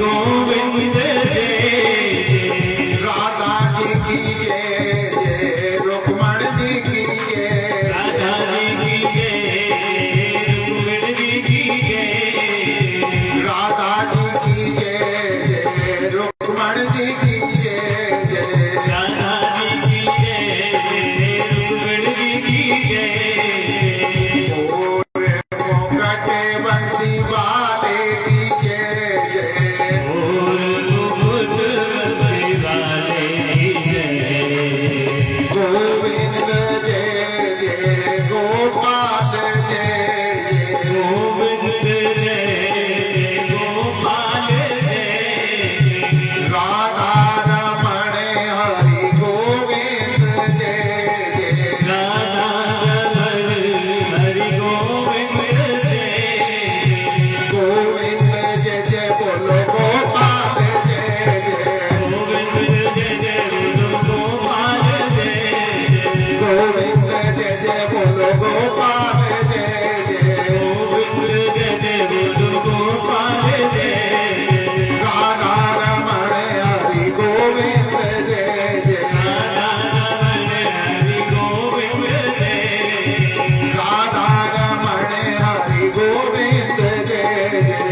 गोविंद जय राधा जी की जय जय रुक्मण जी की जय राधा जी की जय रुक्मिणी जी की जय राधा जी की जय जय रुक्मण जी की जय जय राधा जी की जय रुक्मिणी जी की जय मोकटे बंसी वाले की जय जय गोविंद जय जय गोपाल जय जय गोविंद जय गोपाल जय राधा रमण हरि गोविंद जय जय राधा रमण हरि गोविंद जय गोविंद जय जय बोलो गोपाल जय जय गोविंद जय जय गोपाल जय गोविंद जय जय बोलो गोपाल जय जय गोविंद जय जय गोपाल जय राधा रमण हरि गोविंद जय जय राधा रमण हरि गोविंद जय राधा रमण हरि गोविंद जय जय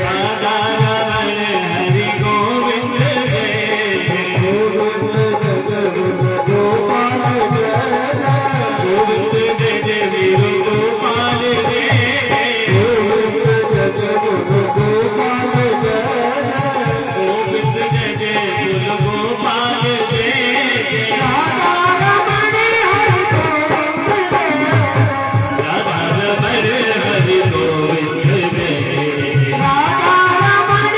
राधा रमण हरि गोविंद जय गोविंद जय जय गोपाल जय जय गोविंद जय जय वीर गोपाल जय गोविंद जय जय गोपाल जय जय गोविंद जय जय गोपाल जय राधा रमण हरि गोविंद जय राधा रमण हरि गोविंद जय राधा रमण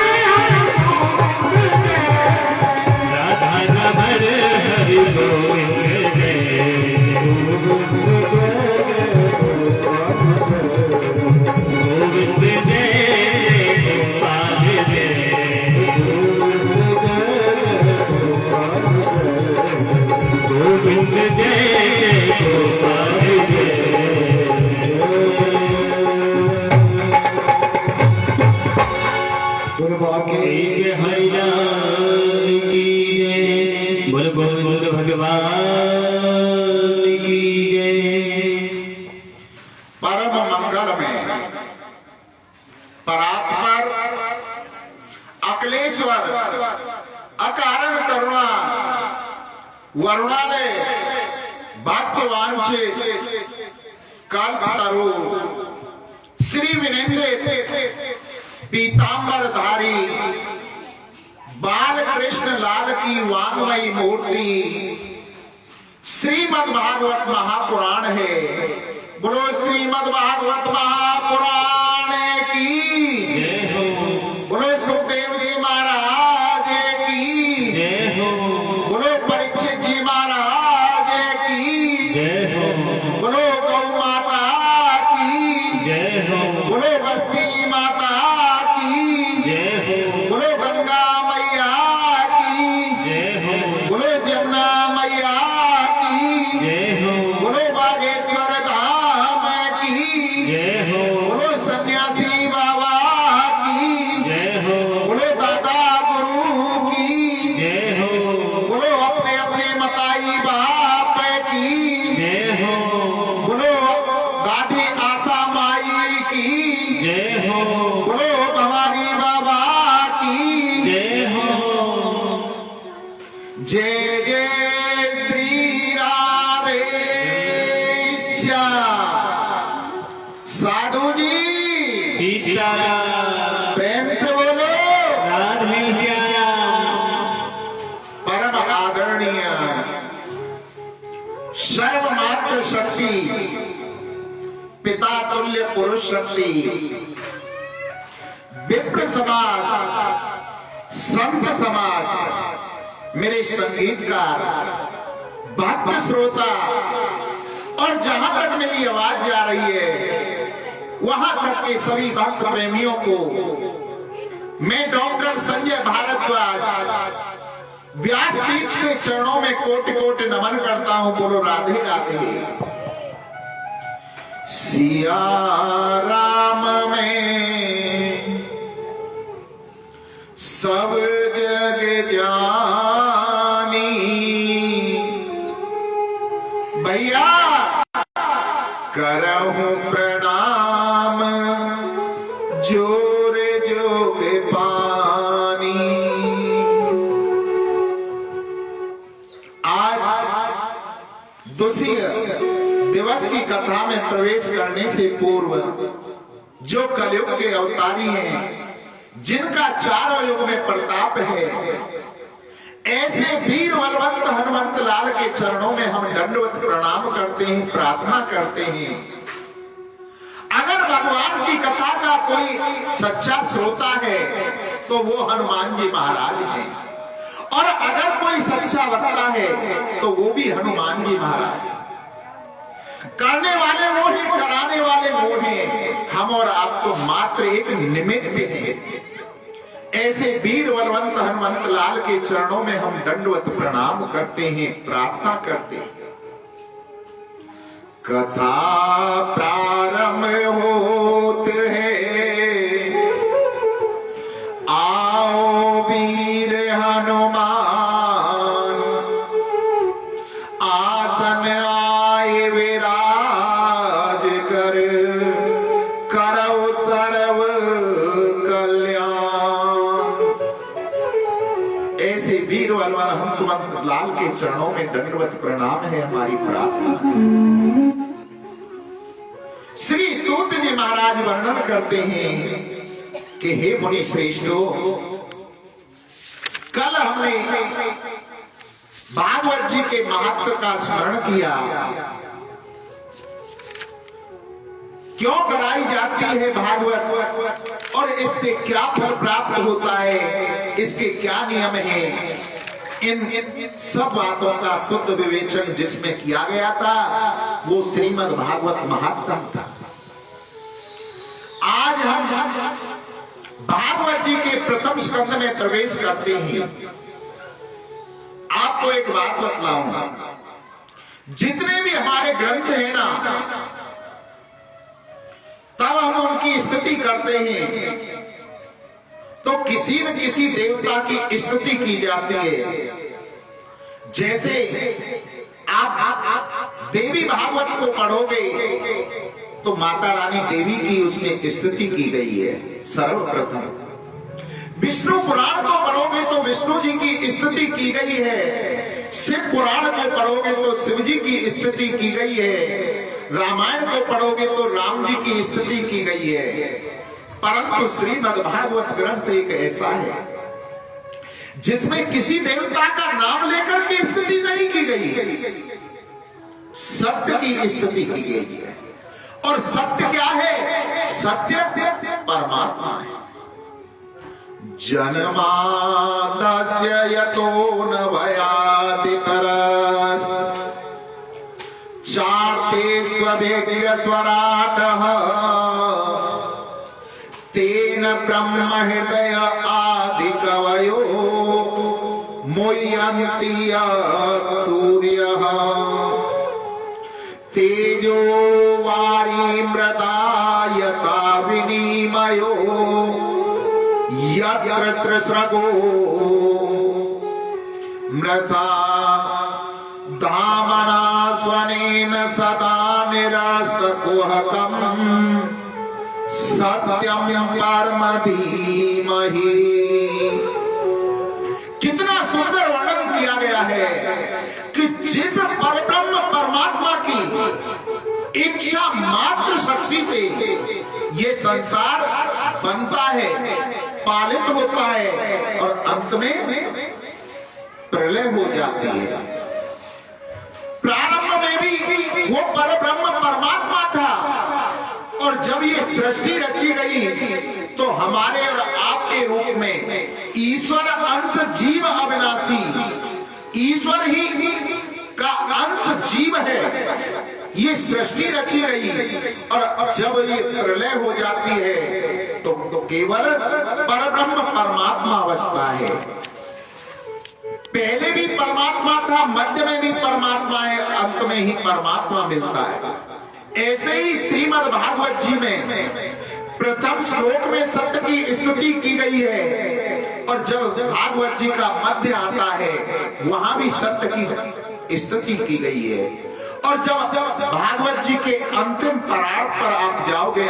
राधा रमण हरि गोविंद जय गोविंद जय गोपाल जय गोविंद जय गोपाल जय हरियाण की जय बोल गोविंद भगवान की जय परम मंगल में परात्पर अकलेश्वर अकारण करुणा वरुणालय भक्तवांछित कल्पतरु श्री विनिंदित पीतांबरधारी बाल कृष्ण लाल की वांगमयी मूर्ति श्रीमद् भागवत महापुराण है। बोलो श्रीमद् भागवत महापुराण की जय हो बोलो सुखदेव जी महाराज की जय हो बोलो परीक्षित जी महाराज की जय हो बोलो गौ माता की जय हो बोलो बस्ती माता की जय हो बोलो गंगा मैया की जय हो बोलो जमुना मैया की जय हो बोलो बागेश्वर धाम की जय हो बोलो सन्यासी बाबा की जय हो बोलो दादा गुरु की जय हो बोलो अपने अपने मताई बाप की जय हो बोलो दादी आशा माई की जय हो बोलो भवानी बाबा की जय हो जय जय श्री राधे श्याम साधु जी सीताराम प्रेम से बोलो राधे श्याम परम आदरणीय सर्वमात्र शक्ति पिता तुल्य पुरुष शक्ति विप्र समाज संत समाज मेरे संगीतकार भक्त श्रोता और जहां तक मेरी आवाज जा रही है वहां तक के सभी भक्त प्रेमियों को मैं डॉक्टर संजय भारद्वाज व्यासपीठ से चरणों में कोटि कोटि नमन करता हूं। बोलो राधे राधे। सिया राम में सब जग जानी। भैया करहूं प्रणाम जोर जोग पानी। आज दूसरी दिवस की कथा में प्रवेश करने से पूर्व जो कलयुग के अवतारी हैं, जिनका चारों युग में प्रताप है, ऐसे वीर बलवंत हनुमंत लाल के चरणों में हम दंडवत प्रणाम करते हैं, प्रार्थना करते हैं। अगर भगवान की कथा का कोई सच्चा श्रोता है तो वो हनुमान जी महाराज हैं, और अगर कोई सच्चा वक्ता है तो वो भी हनुमान जी महाराज। करने वाले वो हैं, कराने वाले वो हैं, हम और आप तो मात्र एक निमित्त हैं। ऐसे वीर बलवंत हनुमंत लाल के चरणों में हम दंडवत प्रणाम करते हैं, प्रार्थना करते हैं। कथा प्रारंभ होत है, आओ वीर हनुमान, आसन आए विराज कर, करौ सर्व कल्याण। ऐसे वीर बलवान हनुमंत लाल के चरणों में दंडवत प्रणाम है, हमारी प्रार्थना। श्री सूत जी महाराज वर्णन करते हैं कि हे मुनि श्रेष्ठों, कल हमने भागवत जी के महत्व का स्मरण किया। क्यों कराई जाती है भागवत, और इससे क्या फल प्राप्त होता है, इसके क्या नियम हैं, इन सब बातों का शुद्ध विवेचन जिसमें किया गया था वो श्रीमद् भागवत महात्म था। आज हम भागवत जी के प्रथम स्कंद में प्रवेश करते हैं। आपको एक बात बतलाऊंगा, जितने भी हमारे ग्रंथ हैं ना, तब हम उनकी स्तुति करते हैं तो किसी न किसी देवता की स्तुति की जाती है। जैसे आप देवी भागवत को पढ़ोगे तो माता रानी देवी की उसमें स्तुति की गई है सर्वप्रथम। विष्णु पुराण को पढ़ोगे तो विष्णु जी की स्तुति की गई है। शिव पुराण को पढ़ोगे तो शिव जी की स्तुति की गई है। रामायण को पढ़ोगे तो राम जी की स्तुति की गई है। परंतु श्रीमद् भागवत ग्रंथ एक ऐसा है जिसमें किसी देवता का नाम लेकर के स्तुति नहीं की गई, सत्य की स्तुति की गई है। और सत्य क्या है? सत्य परमात्मा है। जन्माद्यस्य यतो न भयाति तरस, चार्ते स्ववेद्य स्वराटः, तेन ब्रह्म हृदय आदि कवयो मुह्यन्ति यत् सूर्यः, तेजो वारी मृदा यथा विनिमयो यत्र त्रिसर्गो मृषा धामना स्वनेन सदा निरस्तकुहकम् सत्यम परम धीमहि। कितना सुंदर वर्णन किया गया है कि जिस परब्रह्म परमात्मा की इच्छा मात्र शक्ति से ये संसार बनता है, पालित होता है और अंत में प्रलय हो जाती है। प्रारंभ में भी वो परब्रह्म परमात्मा था, और जब ये सृष्टि रची गई तो हमारे और आपके रूप में ईश्वर अंश जीव अविनाशी, ईश्वर ही का अंश जीव है, ये सृष्टि रची गई। और जब ये प्रलय हो जाती है तो केवल परब्रह्म परमात्मा अवस्था है। पहले भी परमात्मा था, मध्य में भी परमात्मा है, अंत में ही परमात्मा मिलता है। ऐसे ही श्रीमद् भागवत जी में प्रथम श्लोक में सत्य की स्तुति की गई है। और जब भागवत जी का मध्य आता है वहां भी सत्य की स्तुति की गई है। और जब भागवत जी के अंतिम पड़ाव पर आप जाओगे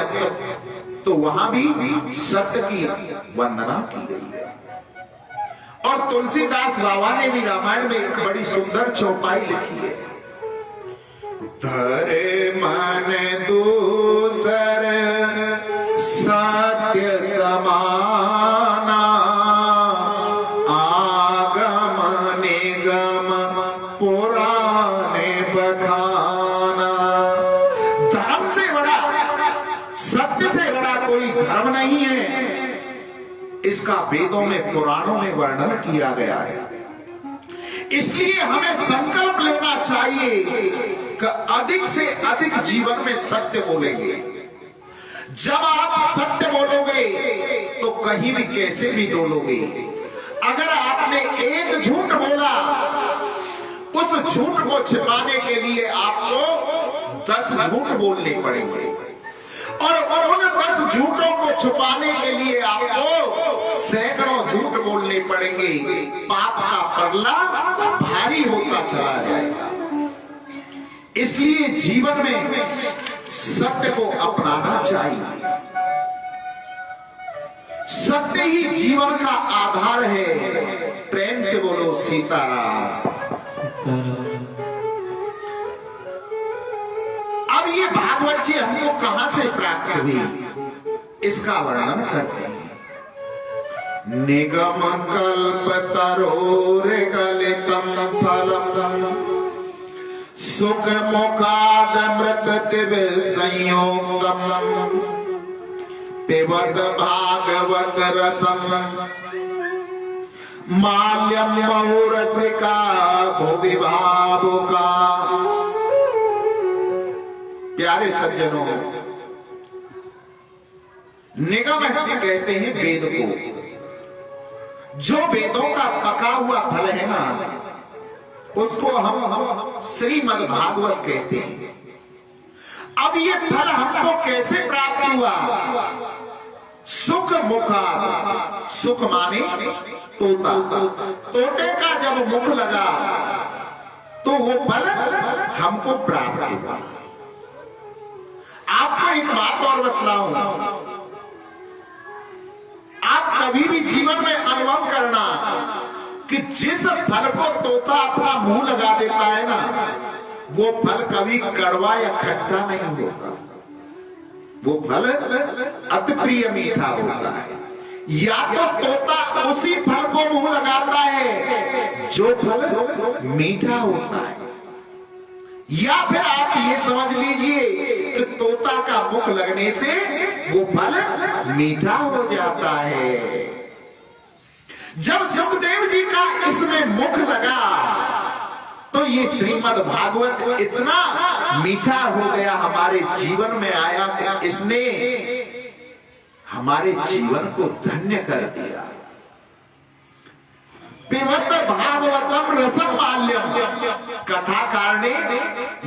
तो वहां भी सत्य की वंदना की गई है। और तुलसीदास बाबा ने भी रामायण में एक बड़ी सुंदर चौपाई लिखी है। धरे मन दूसर सत्य समाना, आगम निगम पुराने बखाना। धर्म से बड़ा, सत्य से बड़ा कोई धर्म नहीं है, इसका वेदों में पुराणों में वर्णन किया गया है। इसलिए हमें संकल्प लेना चाहिए कि अधिक से अधिक जीवन में सत्य बोलेंगे। जब आप सत्य बोलोगे तो कहीं भी कैसे भी डोलोगे। अगर आपने एक झूठ बोला, उस झूठ को छिपाने के लिए आपको 10 झूठ बोलने पड़ेंगे, और उन 10 झूठों को छुपाने के लिए आपको सैकड़ों झूठ बोलने पड़ेंगे। पाप का पगला भारी होता चला जाएगा। इसलिए जीवन में सत्य को अपनाना चाहिए। सत्य ही जीवन का आधार है। प्रेम से बोलो सीताराम। अब ये भागवत जी हमको कहां से प्राप्त हुई, इसका वर्णन करते हैं। निगम कल्प तरोर गलितम फलम, सुख मुखाद मृत तिब संयोगम, पिबत भागवत रसम, माल्यम बहुरसिका भुवि भावुका। प्यारे सज्जनों, निगम कहते हैं वेद को। जो वेदों का पका हुआ फल है ना, उसको हम श्रीमद् भागवत कहते हैं। अब ये फल हमको कैसे प्राप्त हुआ? सुख मुखा, सुख माने तोता। तोते का जब मुख लगा तो वो फल हमको प्राप्त हुआ। आपको एक बात और बतलाऊं, आप कभी भी जीवन में अनुभव करना कि जिस फल को तोता अपना मुंह लगा देता है ना, वो फल कभी कड़वा या खट्टा नहीं होता। वो फल अति प्रिय मीठा होता है। या तो तोता उसी फल को मुंह लगाता है जो फल मीठा होता है, या फिर आप ये समझ लीजिए कि तोता का मुख लगने से वो फल मीठा हो जाता है। जब सुखदेव जी का इसमें मुख लगा तो ये श्रीमद् भागवत इतना मीठा हो गया, हमारे जीवन में आया कि इसने हमारे जीवन को धन्य कर दिया। पिबत भागवतम रसम माल्यम, कथाकार ने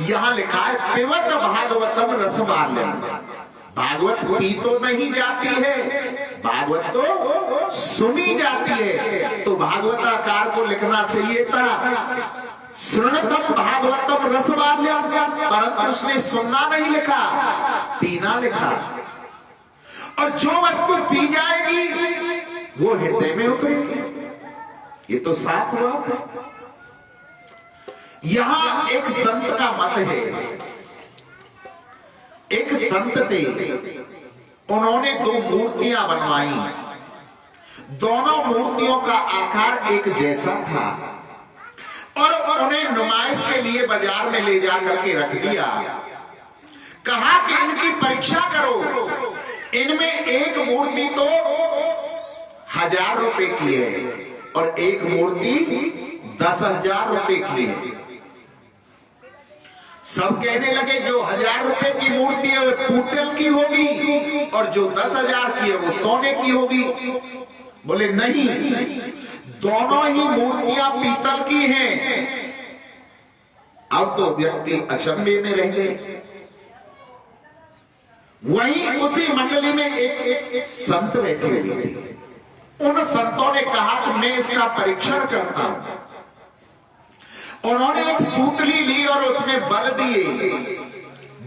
यहां लिखा है पिबत भागवतम रसमाल्यम। भागवत पी तो नहीं जाती है, भागवत तो सुनी जाती है। तो भागवताकार को लिखना चाहिए था श्रृणतम भागवतम रसमाल्यम, परंतु उसने सुनना नहीं लिखा, पीना लिखा। और जो वस्तु पी जाएगी वो हृदय में उतरेगी। ये तो साफ बात है। यहां एक संत का मत है। एक संत थे, उन्होंने 2 मूर्तियां बनवाई। दोनों मूर्तियों का आकार एक जैसा था और उन्हें नुमाइश के लिए बाजार में ले जाकर के रख दिया। कहा कि इनकी परीक्षा करो, इनमें एक मूर्ति तो 1000 रुपए की है और एक मूर्ति 10,000 रुपए की है। सब कहने लगे जो 1000 रुपए की मूर्ति है वो पीतल की होगी और जो 10,000 की है वो सोने की होगी। बोले नहीं, दोनों ही मूर्तियां पीतल की हैं। अब तो व्यक्ति अचंभे में रह गए। वहीं उसी मंडली में एक संत बैठे हुए थे। उन संतों ने कहा कि मैं इसका परीक्षण करता हूं। उन्होंने एक सूतली ली और उसमें बल दिए,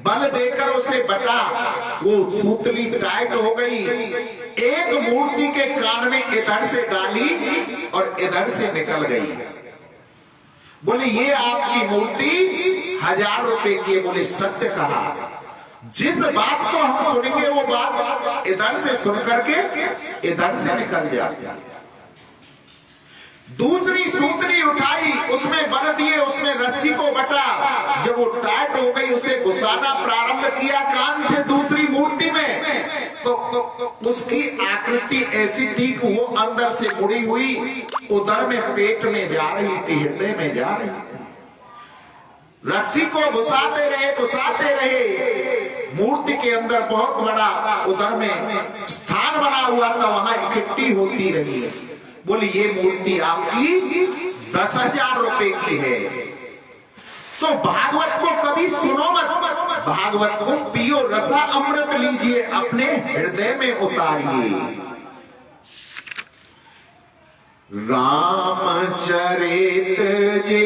बल देकर उसे बटा, वो सूतली टाइट हो गई। एक मूर्ति के कान में इधर से डाली और इधर से निकल गई। बोले ये आपकी मूर्ति 1000 रुपए की है। बोले सत्य कहा, जिस बात को हम सुनेंगे वो बात इधर से सुन करके इधर से निकल जाती है। दूसरी सूतरी उठाई, उसमें बल दिए, उसमें रस्सी को बटा, जब वो टाइट हो गई उसे घुसाना प्रारंभ किया कान से दूसरी मूर्ति में, तो उसकी आकृति ऐसी थी कि वो अंदर से मुड़ी हुई उधर में पेट में जा रही थी, हृदय में जा रही थी। रस्सी को घुसाते रहे, मूर्ति के अंदर बहुत बड़ा उधर में स्थान बना हुआ था, वहां इकट्ठी होती रही। बोले ये मूर्ति आपकी 10,000 रुपए की है। तो भागवत को कभी सुनो मत, भागवत को पियो, रसा अमृत लीजिए, अपने हृदय में उतारिए। रामचरित जे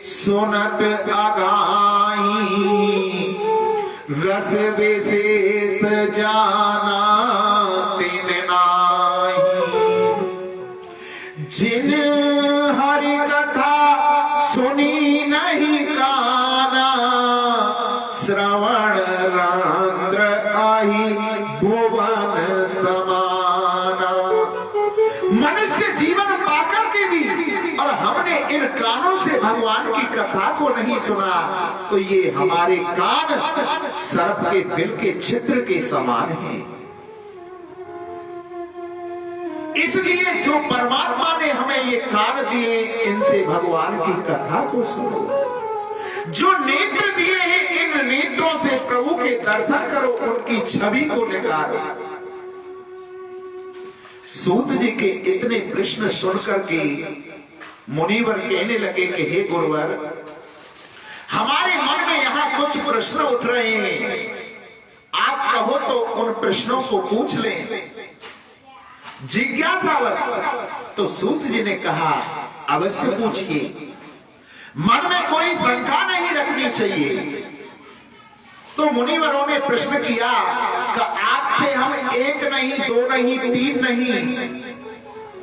सुनत अगाई, रस विशेष जाना तिन नाही। जिन हरि कथा सुनी नहीं काना, श्रवण रांद्र आही भुवन समाना। मनुष्य जीवन पाकर के भी और हमने इन कानों से भगवान की कथा को नहीं सुना, तो ये हमारे कान सर्प के बिल के छिद्र के समान हैं। इसलिए जो परमात्मा ने हमें ये कान दिए, इनसे भगवान की कथा को सुनो। जो नेत्र दिए हैं, इन नेत्रों से प्रभु के दर्शन करो, उनकी छवि को निकालो। सूत जी के इतने प्रश्न सुनकर के मुनिवर कहने लगे कि हे गुरुवर, हमारे मन में यहाँ कुछ प्रश्न उठ रहे हैं, आप कहो तो उन प्रश्नों को पूछ लें, जिज्ञासावश। तो सूत जी ने कहा अवश्य पूछिए, मन में कोई शंका नहीं रखनी चाहिए। तो मुनिवरों ने प्रश्न किया कि आपसे हम 1 नहीं, 2 नहीं, 3 नहीं,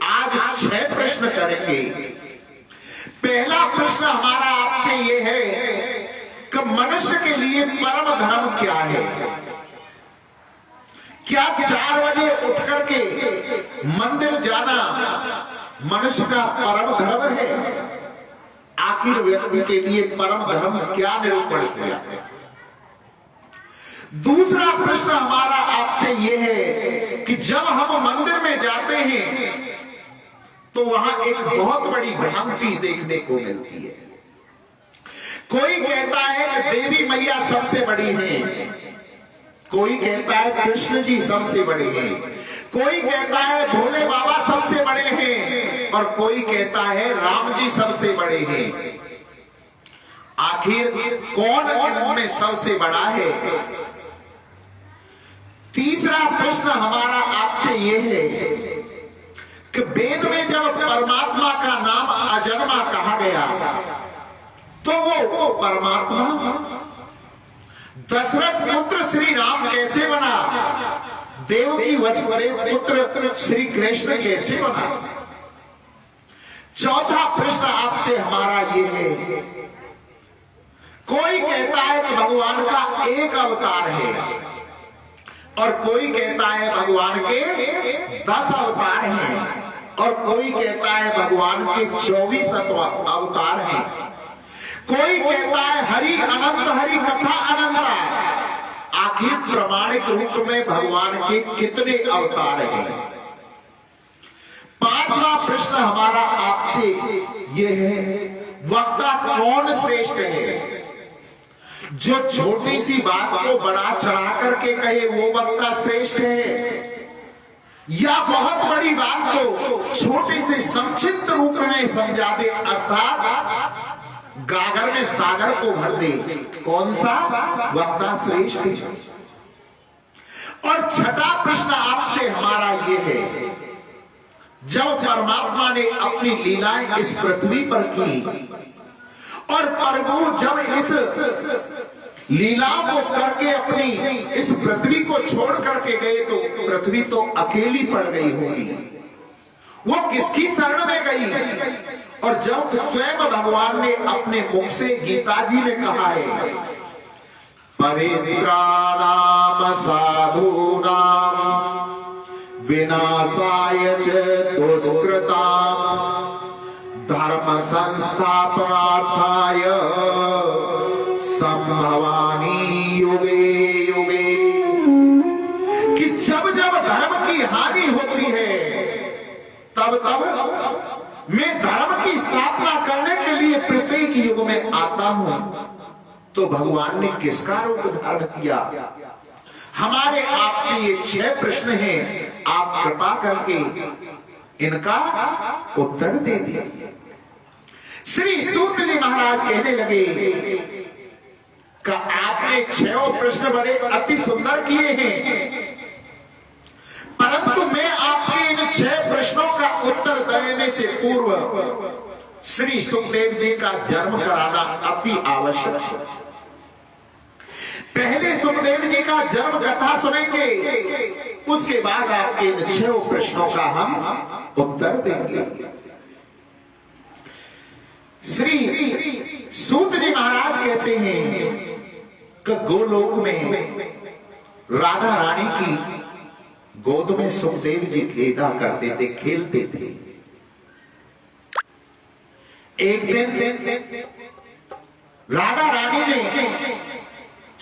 आज 6 प्रश्न करेंगे। पहला प्रश्न हमारा आपसे यह है कि मनुष्य के लिए परम धर्म क्या है? क्या 4 बजे उठ करके मंदिर जाना मनुष्य का परम धर्म है? आखिर व्यक्ति के लिए परम धर्म क्या निरूपण किया? दूसरा प्रश्न हमारा आपसे यह है कि जब हम मंदिर में जाते हैं तो वहां एक बहुत बड़ी भ्रांति देखने को मिलती है। कोई कहता है कि देवी मैया सबसे बड़ी है, कोई कहता है कृष्ण जी सबसे बड़े हैं, कोई कहता है भोले बाबा सबसे बड़े हैं, और कोई कहता है राम जी सबसे बड़े हैं। आखिर कौन इनमें सबसे बड़ा है? तीसरा प्रश्न हमारा आपसे यह है कि वेद में जब परमात्मा का नाम अजन्मा कहा गया, तो वो परमात्मा दशरथ पुत्र श्री राम कैसे बना? देवकी वसुदेव पुत्र श्री कृष्ण कैसे बना? चौथा प्रश्न आपसे हमारा यह है, कोई कहता है कि भगवान का एक अवतार है, और कोई कहता है भगवान के 10 अवतार हैं, और कोई कहता है भगवान के 24 अवतार हैं। कोई कहता है हरि अनंत, हरि कथा अनंता। आखिर प्रमाणिक रूप में भगवान के कितने अवतार हैं? पांचवा प्रश्न हमारा आपसे यह है, वक्ता कौन श्रेष्ठ है? जो छोटी सी बात को बड़ा चढ़ा करके कहे वो वक्ता श्रेष्ठ है, या बहुत बड़ी बात को छोटे से संक्षिप्त रूप में समझा दे, अर्थात गागर में सागर को भर दे, कौन सा वक्ता श्रेष्ठ है? और छठा प्रश्न आपसे हमारा यह है जब परमात्मा ने अपनी लीलाएं इस पृथ्वी पर की और प्रभु जब इस लीलाओं को करके अपनी इस पृथ्वी को छोड़ करके गए तो पृथ्वी तो अकेली पड़ गई होगी। वो किसकी शरण में गई? और जब स्वयं भगवान ने अपने मुख से गीता जी में कहा है, परित्राणाम साधूनाम विनाशाय च दुष्कृताम धर्म संस्थापनार्थाय संभवामि युगे युगे। कि जब जब धर्म की हानि होती है तब तब मैं धर्म की स्थापना करने के लिए प्रत्येक युग में आता हूं। तो भगवान ने किसका रूप धारण किया? हमारे आपसे ये 6 प्रश्न हैं, आप कृपा करके इनका उत्तर दे दीजिए। श्री सूत जी महाराज कहने लगे कि आपने 6 प्रश्न बड़े अति सुंदर किए हैं, परंतु मैं आपके इन 6 प्रश्नों का उत्तर देने से पूर्व श्री सुखदेव जी का जन्म कराना अति आवश्यक है। पहले सुखदेव जी का जन्म कथा सुनेंगे, उसके बाद आपके इन 6 प्रश्नों का हम उत्तर देंगे। श्री सूत जी महाराज कहते हैं कि गोलोक में राधा रानी की गोद में सुखदेव जी खेला करते थे, खेलते थे। एक दिन राधा रानी ने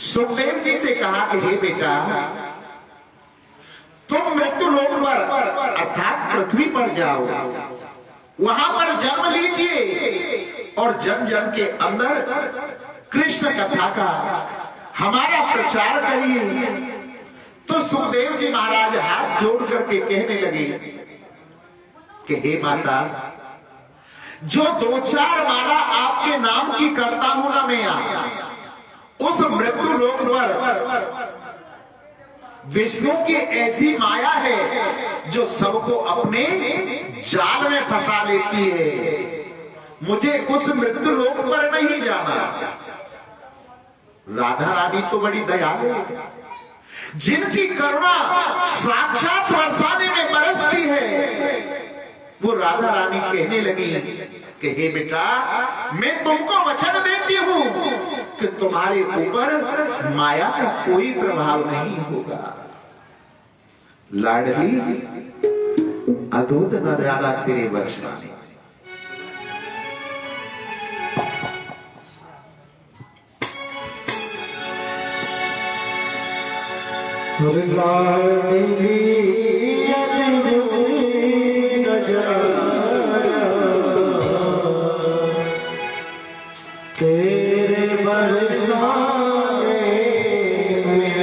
सुखदेव जी से कहा कि हे बेटा, तुम मृत्यु लोक पर अर्थात पृथ्वी पर जाओ, वहां पर जन्म लीजिए और जन जन के अंदर कृष्ण कथा का हमारा प्रचार करिए। तो सुखदेव जी महाराज हाथ जोड़ करके कहने लगे कि हे माता, जो 2-4 माला आपके नाम की करता हूं ना मैं, उस मृत्यु लोक पर विष्णु की ऐसी माया है जो सबको अपने जाल में फंसा लेती है। मुझे उस मृत्यु लोक पर नहीं जाना। राधा रानी तो बड़ी दयालु है, जिनकी करुणा साक्षात बरसाने में बरसती है। वो राधा रानी कहने लगी कि हे बेटा, मैं तुमको वचन देती हूं कि तुम्हारे ऊपर माया का कोई प्रभाव नहीं होगा। लाडली, अद्भुत नजारा तेरे बरसाने। लाडली तेरे बरसाने में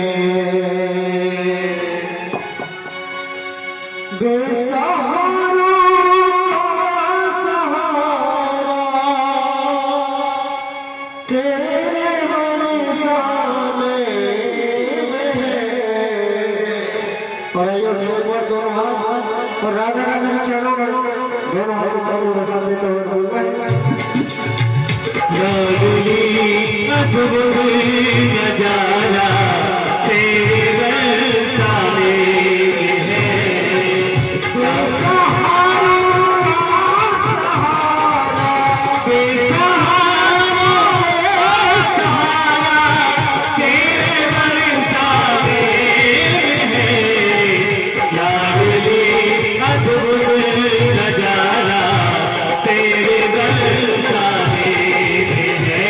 बेसहारा सहारा, तेरे बरसाने में। और दोनों हाथ और राधा रानी चरणों में दोनों हाथ बरसा देते हुए बोल गए, अद्भुत नजारा तेरे बरसाने में। सहारा तेरे बरसाने में। लाडली अद्भुत नजारा तेरे बरसाने है।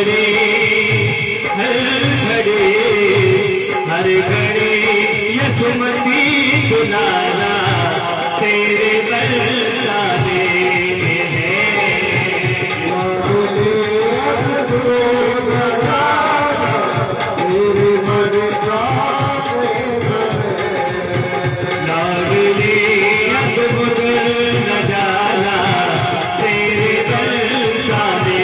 घड़ी हर घड़ी यसुमती दुलारा तेरे बरसाने लाडली अद्भुत नजारा तेरे बरसाने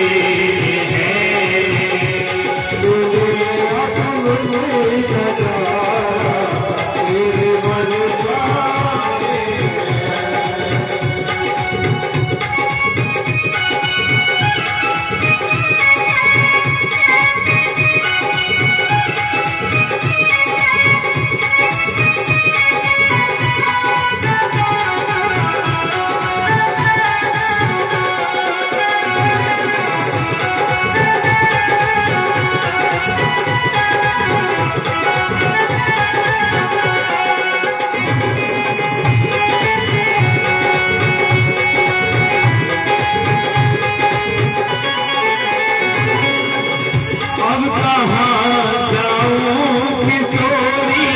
अब कहाँ जाऊं किशोरी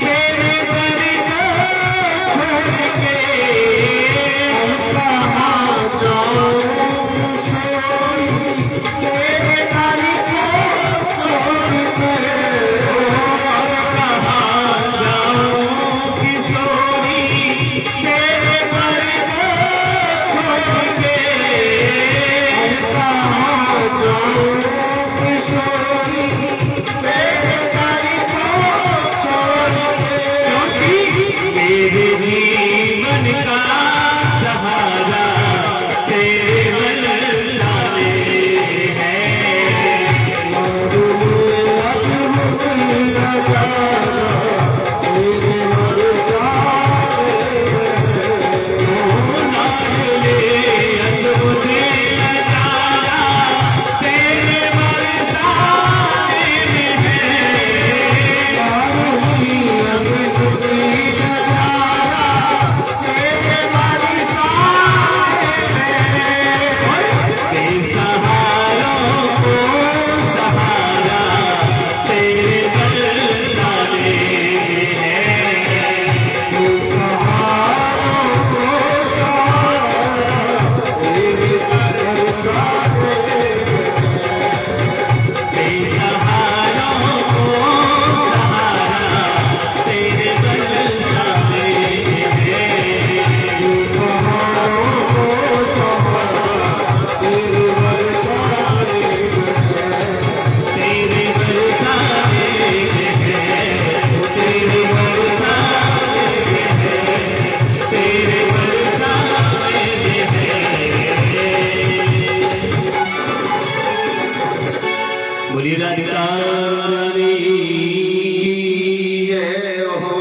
तेरे दर को छोड़ के अब कहाँ जाऊं किशोरी तेरे दर को छोड़ के अब कहाँ जाऊं किशोरी तेरे दर को छोड़ के अब कहाँ जाऊं मेरे जीवन का सहारा तेरे बरसाने बोलिए राधिका रानी जय हो।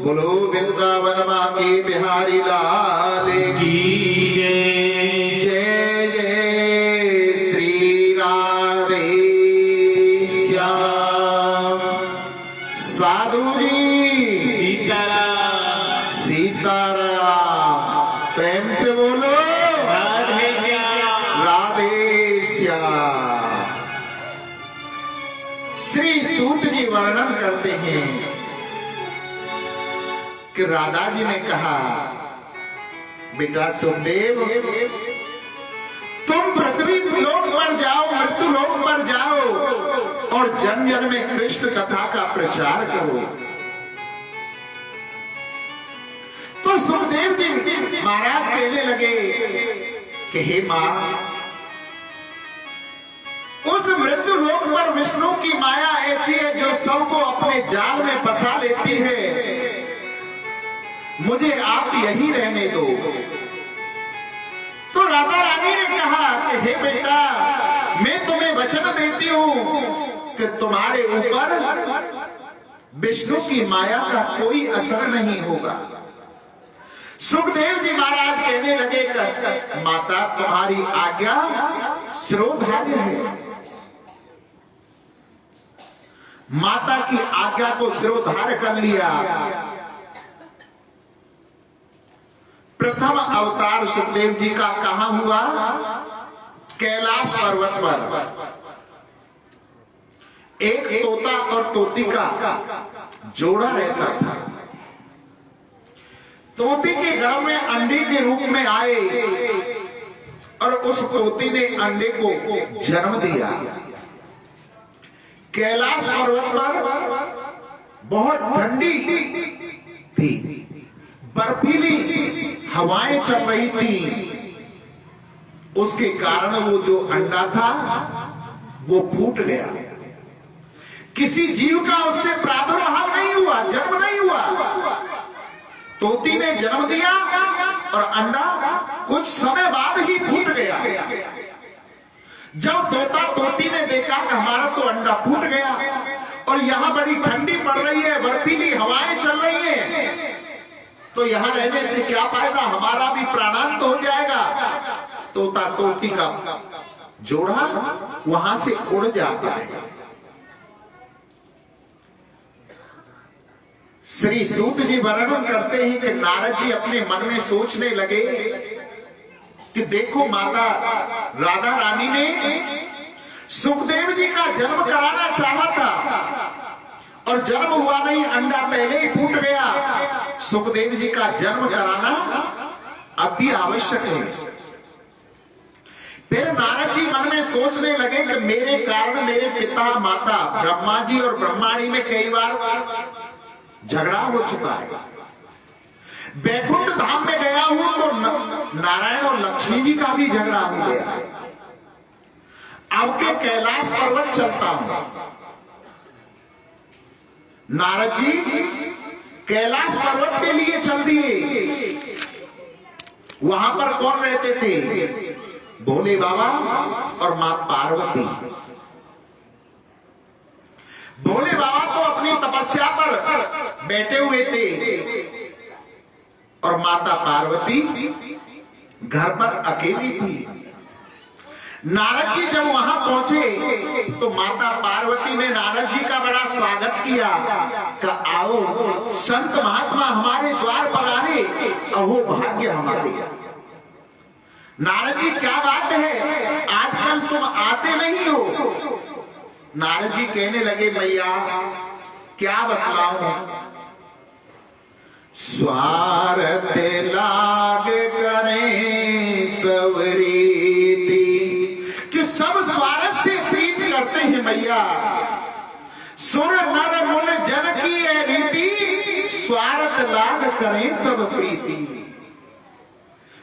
बोलो वृंदावन माँ की बिहारी लाल की की जय जय श्री राधे श्याम। साधु जी सीताराम सीताराम प्रेम से बोलो राधे श्याम राधे श्याम। श्री सूत जी वर्णन करते हैं कि राधा जी ने कहा, बेटा सुखदेव तुम पृथ्वी लोक पर जाओ, मृत्यु लोक पर जाओ और जन जन में कृष्ण कथा का प्रचार करो। तो सुखदेव जी महाराज कहने लगे कि हे मां, उस मृत्यु लोक पर विष्णु की माया ऐसी है जो सबको अपने जाल में फंसा लेती है, मुझे आप यही रहने दो। तो राधा रानी ने कहा कि हे बेटा, मैं तुम्हें वचन देती हूं कि तुम्हारे ऊपर विष्णु की माया का कोई असर नहीं होगा। सुखदेव जी महाराज कहने लगे कि माता तुम्हारी आज्ञा शिरोधार्य है। माता की आज्ञा को शिरोधार्य कर लिया। प्रथम अवतार सुखदेव जी का कहां हुआ? कैलाश पर्वत पर एक तोता और तोती का जोड़ा रहता था। तोती के गर्भ में अंडे के रूप में आए और उस तोती ने अंडे को जन्म दिया। कैलाश पर्वत पर बहुत ठंडी थी, बर्फीली हवाएं चल रही थी। उसके कारण वो जो अंडा था वो फूट गया। किसी जीव का उससे प्रादुर्भाव नहीं हुआ, जन्म नहीं हुआ। तोती ने जन्म दिया और अंडा कुछ समय बाद ही फूट गया। जब तोता तोती ने देखा कि हमारा तो अंडा फूट गया और यहाँ बड़ी ठंडी पड़ रही है, बर्फीली हवाएं चल रही हैं, तो यहाँ रहने से क्या फायदा, हमारा भी प्राणांत हो जाएगा। तोता तोती का जोड़ा वहां से उड़ जाता है। श्री सूत जी वर्णन करते हैं कि नारद जी अपने मन में सोचने लगे कि देखो, माता राधा रानी ने सुखदेव जी का जन्म कराना चाहा था और जन्म हुआ नहीं, अंडा पहले ही फूट गया। सुखदेव जी का जन्म कराना अति आवश्यक है। फिर नारद जी मन में सोचने लगे कि मेरे कारण मेरे पिता माता ब्रह्मा जी और ब्रह्माणी में कई बार झगड़ा हो चुका है। बैकुंठ धाम में गया हूं तो नारायण और लक्ष्मी जी का भी झगड़ा हो गया। अब के कैलाश पर्वत चलता हूं। नारद जी कैलाश पर्वत के लिए चल दिए। वहां पर कौन रहते थे? भोले बाबा और मां पार्वती। भोले बाबा तो अपनी तपस्या पर बैठे हुए थे और माता पार्वती घर पर अकेली थी। नारद जी जब वहां पहुंचे तो माता पार्वती ने नारद जी का बड़ा स्वागत किया कि आओ संत महात्मा हमारे द्वार पर आने, अहो भाग्य हमारे। नारद जी क्या बात है, आजकल तुम आते नहीं हो। नारद जी कहने लगे, मैया क्या बतलाऊं, स्वार्थ लाग करें सवरीति, कि सब स्वार्थ से प्रीत करते हैं मैया। सुर नर मुन जन की है रीति, स्वार्थ लाग करें सब प्रीति।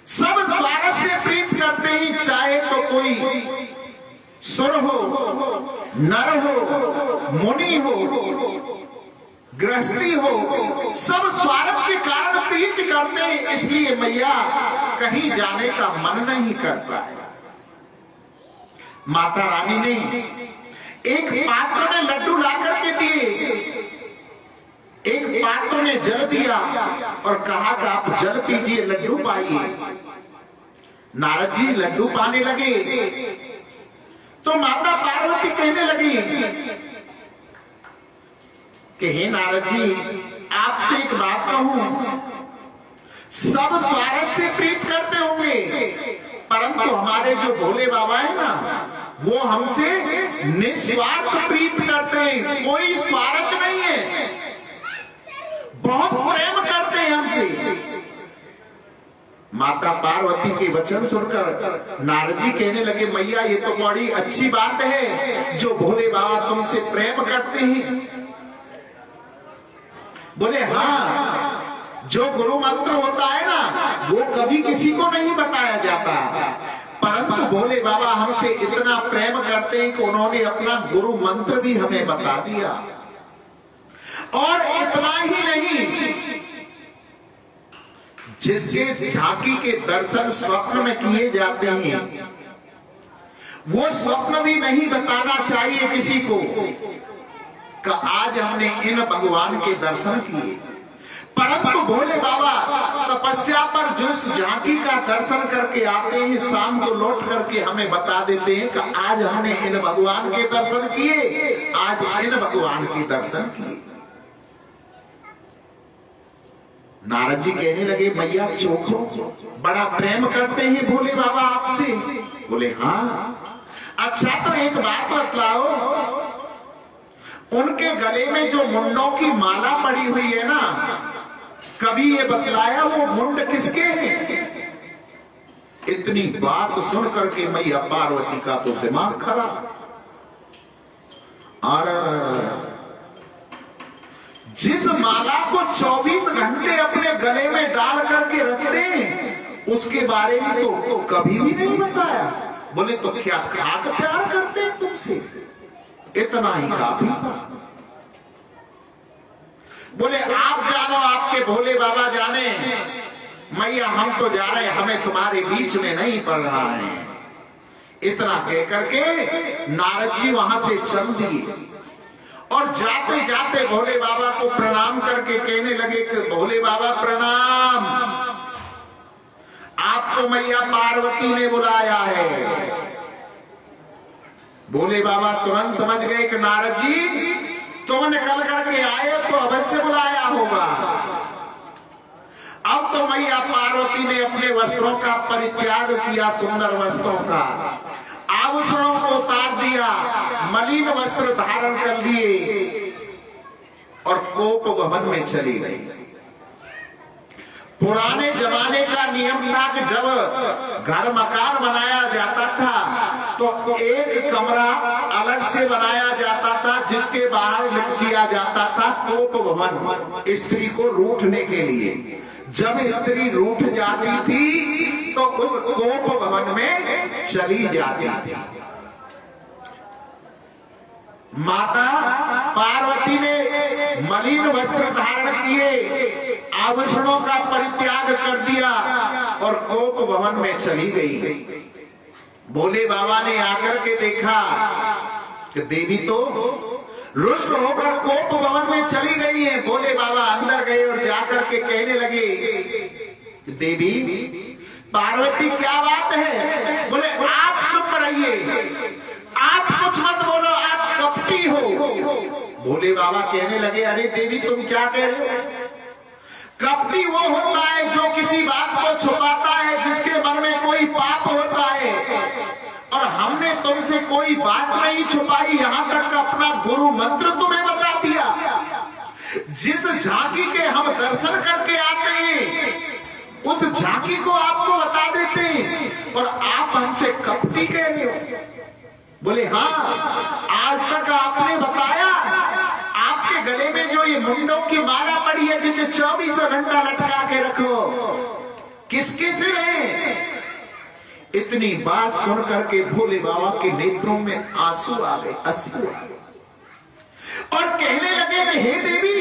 सब स्वार्थ से प्रीत करते ही, चाहे तो कोई सुर हो, नर हो, मुनि हो, गृहस्थी हो, सब स्वार्थ के कारण प्रीत करते हैं। इसलिए मैया कहीं जाने का मन नहीं करता है। माता रानी ने एक पात्र में लड्डू ला करके दिए, एक पात्र में जल दिया और कहा कि आप जल पीजिए, लड्डू पाइए। नारद जी लड्डू पाने लगे तो माता पार्वती कहने लगी कि हे नारद जी, आपसे एक बात कहूं, सब स्वार्थ से प्रीत करते होंगे, परंतु हमारे जो भोले बाबा है ना, वो हमसे निस्वार्थ प्रीत करते हैं, कोई स्वार्थ नहीं है, बहुत प्रेम करते हैं हमसे। माता पार्वती के वचन सुनकर नारद जी कहने लगे, मैया ये तो बड़ी अच्छी बात है जो भोले बाबा तुमसे प्रेम करते हैं। बोले हाँ, जो गुरु मंत्र होता है ना, वो कभी किसी को नहीं बताया जाता, परंतु भोले बाबा हमसे इतना प्रेम करते हैं कि उन्होंने अपना गुरु मंत्र भी हमें बता दिया। और इतना ही नहीं, जिसके झांकी के दर्शन स्वप्न में किए जाते हैं, वो स्वप्न भी नहीं बताना चाहिए किसी को कि आज हमने इन भगवान के दर्शन किए। परंतु भोले बाबा तपस्या पर जिस झांकी का दर्शन करके आते हैं, शाम को लौट करके हमें बता देते हैं कि आज हमने इन भगवान के दर्शन किए, आज इन भगवान के दर्शन किए। नारद जी कहने लगे, मैया चोखो, बड़ा प्रेम करते हैं भोले बाबा आपसे। बोले हाँ। अच्छा तो एक बात बतलाओ, उनके गले में जो मुंडों की माला पड़ी हुई है ना, कभी ये बतलाया वो मुंड किसके हैं? इतनी बात सुन करके मैया पार्वती का तो दिमाग खराब। जिस माला को 24 घंटे अपने गले में डाल करके रखते हैं, उसके बारे में तो कभी भी नहीं बताया। बोले तो क्या खाक प्यार करते हैं तुमसे? इतना ही काफी था। बोले आप जानो, आपके भोले बाबा जाने, मैया हम तो जा रहे, हमें तुम्हारे बीच में नहीं पड़ना है। इतना कह करके नारद जी वहां से चल दिए और जाते जाते भोले बाबा को प्रणाम करके कहने लगे कि भोले बाबा प्रणाम, आपको मैया पार्वती ने बुलाया है। भोले बाबा तुरंत समझ गए कि नारद जी तुम निकल करके आए तो अवश्य बुलाया होगा। अब तो मैया पार्वती ने अपने वस्त्रों का परित्याग किया, सुंदर वस्त्रों का, आभूषणों को उतार दिया, मलिन वस्त्र धारण कर लिए और कोप भवन में चली गई। पुराने जमाने का नियम था कि जब घर मकान बनाया जाता था तो एक कमरा अलग से बनाया जाता था, जिसके बाहर लिख दिया जाता था कोप भवन, स्त्री को रूठने के लिए। जब स्त्री रूठ जाती थी तो उस कोप भवन में चली जाती थी। माता पार्वती ने मलिन वस्त्र धारण किए, आभूषणों का परित्याग कर दिया और कोप भवन में चली गई। भोले बाबा ने आकर के देखा कि देवी तो रुष्ट होकर कोप भवन में चली गई है। भोले बाबा अंदर गए और जाकर के कहने लगे कि देवी पार्वती क्या बात है? बोले आप चुप रहिए, आप कुछ मत बोलो, आप कपटी हो। भोले बाबा कहने लगे अरे देवी तुम क्या कह रहे हो? कपटी वो होता है जो किसी बात को छुपाता है, जिसके मन में कोई पाप होता है। और हमने तुमसे कोई बात नहीं छुपाई, यहां तक अपना गुरु मंत्र तुम्हें बता दिया। जिस झांकी के हम दर्शन करके आते हैं उस झांकी को आपको बता देते हैं और आप हमसे कपटी कह रहे हो। बोले हाँ, आज तक आपने बताया। आपके गले में जो ये मुंडों की माला पड़ी है जिसे 24 घंटा लटका के रखो, किसके से रहे? इतनी बात सुन करके भोले बाबा के नेत्रों में आंसू आ गए, अश्रु आ गए और कहने लगे हे देवी,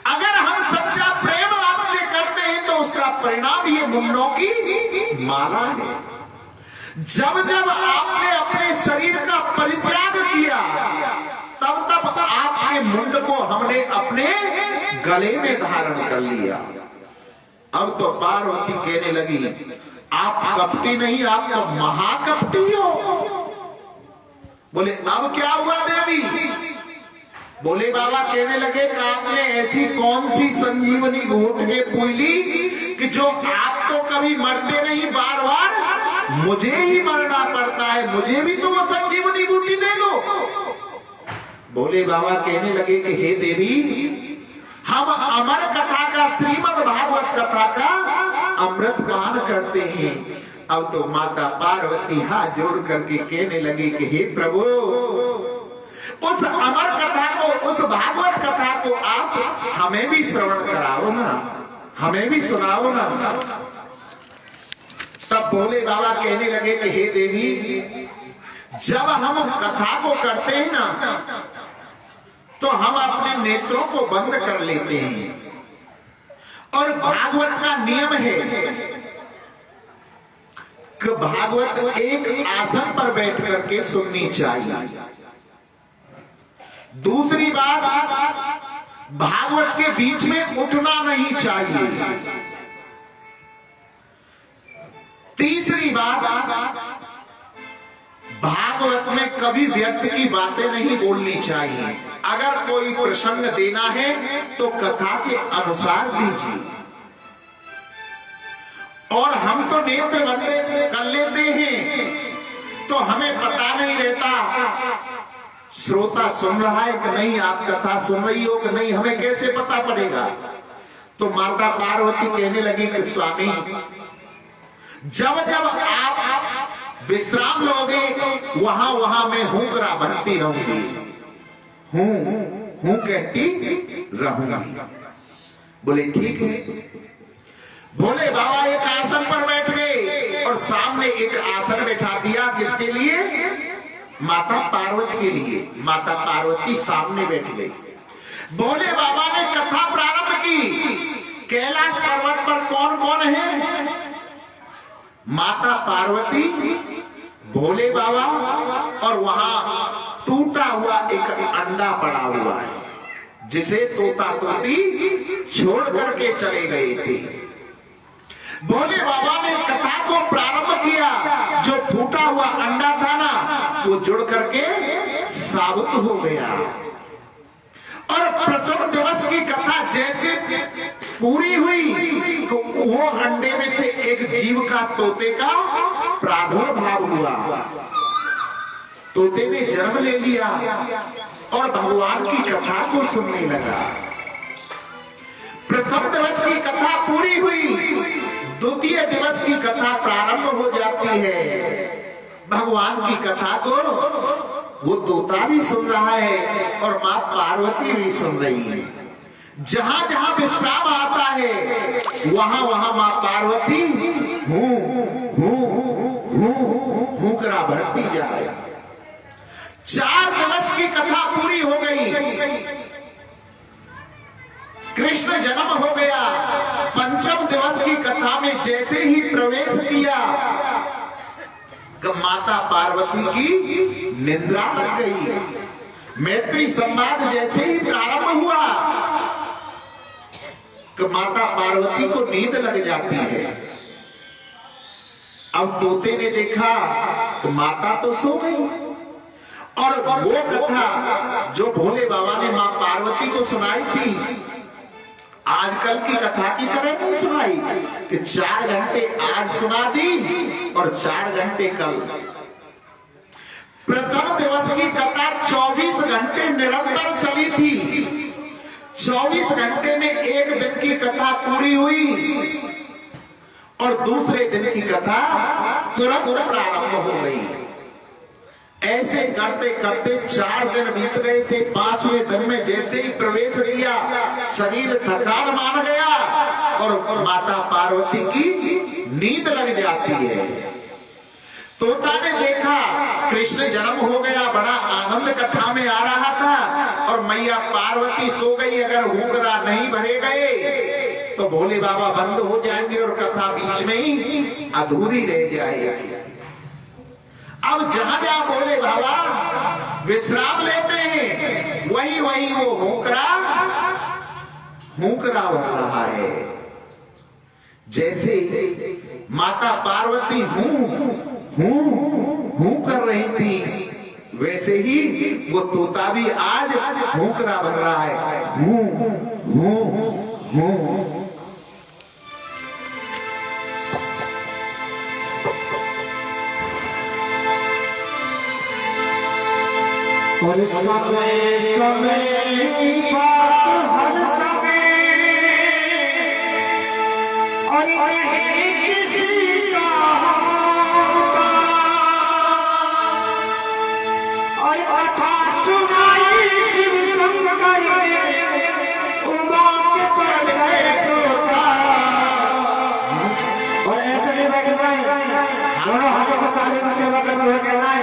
अगर हम सच्चा प्रेम आपसे करते हैं तो उसका परिणाम ये मुंडों की माला है। जब जब आपने अपने शरीर का परित्याग किया तब तब आपके मुंड को हमने अपने गले में धारण कर लिया। अब तो पार्वती कहने लगी आप कपटी नहीं, आप तो महाकपटी हो। बोले अब क्या हुआ देवी? भोले बाबा कहने लगे कि आपने ऐसी कौन सी संजीवनी घोट के पी ली कि जो आप तो कभी मरते नहीं, बार बार मुझे ही मरना पड़ता है, मुझे भी तो वो संजीवनी बूटी दे दो। भोले बाबा कहने लगे कि हे देवी, हम अमर कथा का, श्रीमद् भागवत कथा का अमृत पान करते हैं। अब तो माता पार्वती हाथ जोड़ करके कहने लगी कि हे प्रभु, उस अमर कथा को, उस भागवत कथा को आप हमें भी श्रवण कराओ ना, हमें भी सुनाओ ना। तब भोले बाबा कहने लगे कि हे देवी, जब हम कथा को करते हैं ना तो हम अपने नेत्रों को बंद कर लेते हैं और भागवत का नियम है कि भागवत एक आसन पर बैठ करके सुननी चाहिए। दूसरी बात, भागवत के बीच में उठना नहीं चाहिए। तीसरी बात, भागवत में कभी व्यर्थ की बातें नहीं बोलनी चाहिए। अगर कोई प्रसंग देना है तो कथा के अनुसार दीजिए और हम तो नेत्र बंदे कर लेते हैं तो हमें पता नहीं रहता श्रोता सुन रहा है कि नहीं, आप कथा सुन रही हो कि नहीं, हमें कैसे पता पड़ेगा। तो माता पार्वती कहने लगी कि स्वामी, जब जब आप विश्राम लोगे वहां वहां मैं हुंकरा भरती रहूंगी, हूं कहती रहूंगी। बोले ठीक है। भोले बाबा एक आसन पर बैठ गए और सामने एक आसन बैठा दिया। किसके लिए? माता पार्वती के लिए। माता पार्वती सामने बैठ गई। भोले बाबा ने कथा प्रारंभ की। कैलाश पर्वत पर कौन कौन है? माता पार्वती, भोले बाबा और वहां टूटा हुआ एक अंडा पड़ा हुआ है जिसे तोता तोती छोड़ करके चले गए थे। भोले बाबा ने कथा को प्रारंभ किया। जो टूटा हुआ अंडा था ना, वो जुड़ करके साबुत हो गया। और प्रथम दिवस की कथा जैसे पूरी हुई तो वो अंडे में से एक जीव का, तोते का प्रादुर्भाव हुआ। तोते ने जन्म ले लिया और भगवान की कथा को सुनने लगा। प्रथम दिवस की कथा पूरी हुई, द्वितीय दिवस की कथा प्रारंभ हो जाती है। भगवान की कथा को वो तोता भी सुन रहा है और मां पार्वती भी सुन रही है। जहां जहां विश्राम आता है वहां वहां मां पार्वती हुंकरा भरती जाए। 4 दिवस की कथा पूरी हो गई। कृष्ण जन्म हो गया। पंचम दिवस की कथा में जैसे ही प्रवेश किया, माता पार्वती की निद्रा लग गई। मैत्री संवाद जैसे ही प्रारंभ हुआ कि माता पार्वती को नींद लग जाती है। अब तोते ने देखा कि माता तो सो गई और वो कथा जो भोले बाबा ने मां पार्वती को सुनाई थी, आजकल की कथा की तरह नहीं सुनाई कि 4 घंटे आज सुना दी और 4 घंटे कल। प्रथम दिवस की कथा 24 घंटे निरंतर चली थी। 24 घंटे में एक दिन की कथा पूरी हुई और दूसरे दिन की कथा तुरंत प्रारंभ हो गई। ऐसे करते करते 4 दिन बीत गए थे। 5वें दिन में जैसे ही प्रवेश किया, शरीर थकान मान गया और माता पार्वती की नींद लग जाती है। तोता ने देखा कृष्ण जन्म हो गया, बड़ा आनंद कथा में आ रहा था और मैया पार्वती सो गई। अगर हुंकरा नहीं भरे गए तो भोले बाबा बंद हो जाएंगे और कथा बीच में ही अधूरी रह जाएगी। अब जहां जहां भोले बाबा विश्राम लेते हैं वही वही वो हुंकरा भर रहा है। जैसे माता पार्वती हूं कर रही थी, वैसे ही वो तोता भी आज हुंकरा भर रहा है। हूं और समय समय की बात हर समय, और नहीं किसी का होगा। और कथा सुनाई शिव शंकर, उमा के पर गए सोता। और ऐसे नहीं बैठना है, दोनों हाथों से ताली में सेवा करना है। कहना है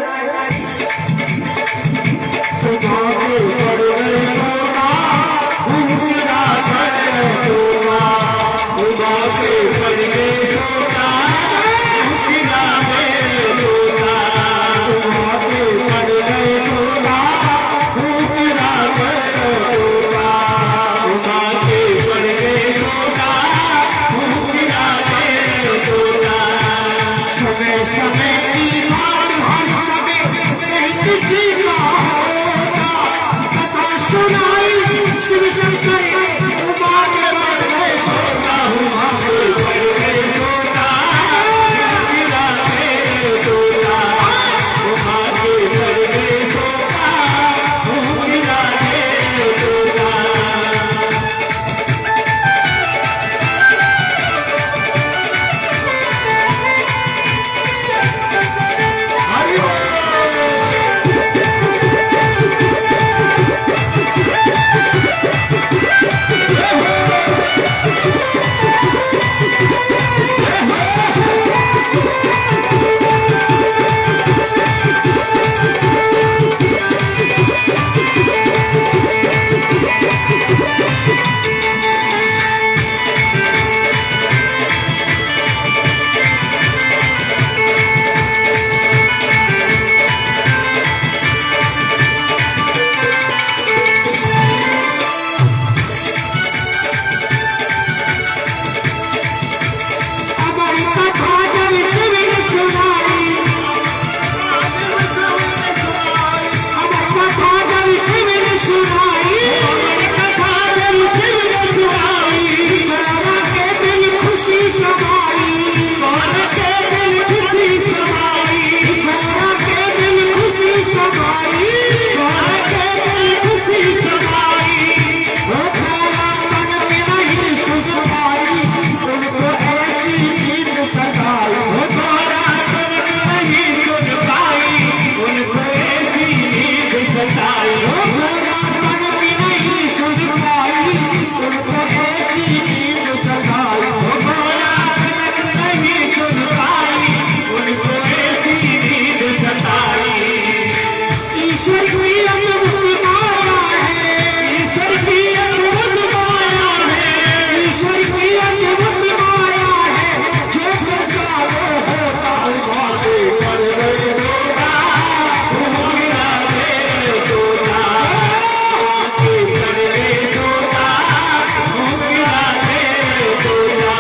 शंकर, उमा के पर गए सोता। ईश्वर की अद्भुत माया है, ईश्वर की अद्भुत माया है, ईश्वर की अद्भुत माया है, जो करता वो होता है, बातें कर गए होगा, भूमिया रे जोड़ा, बातें कर गए जोड़ा, भूमिया रे जोड़ा।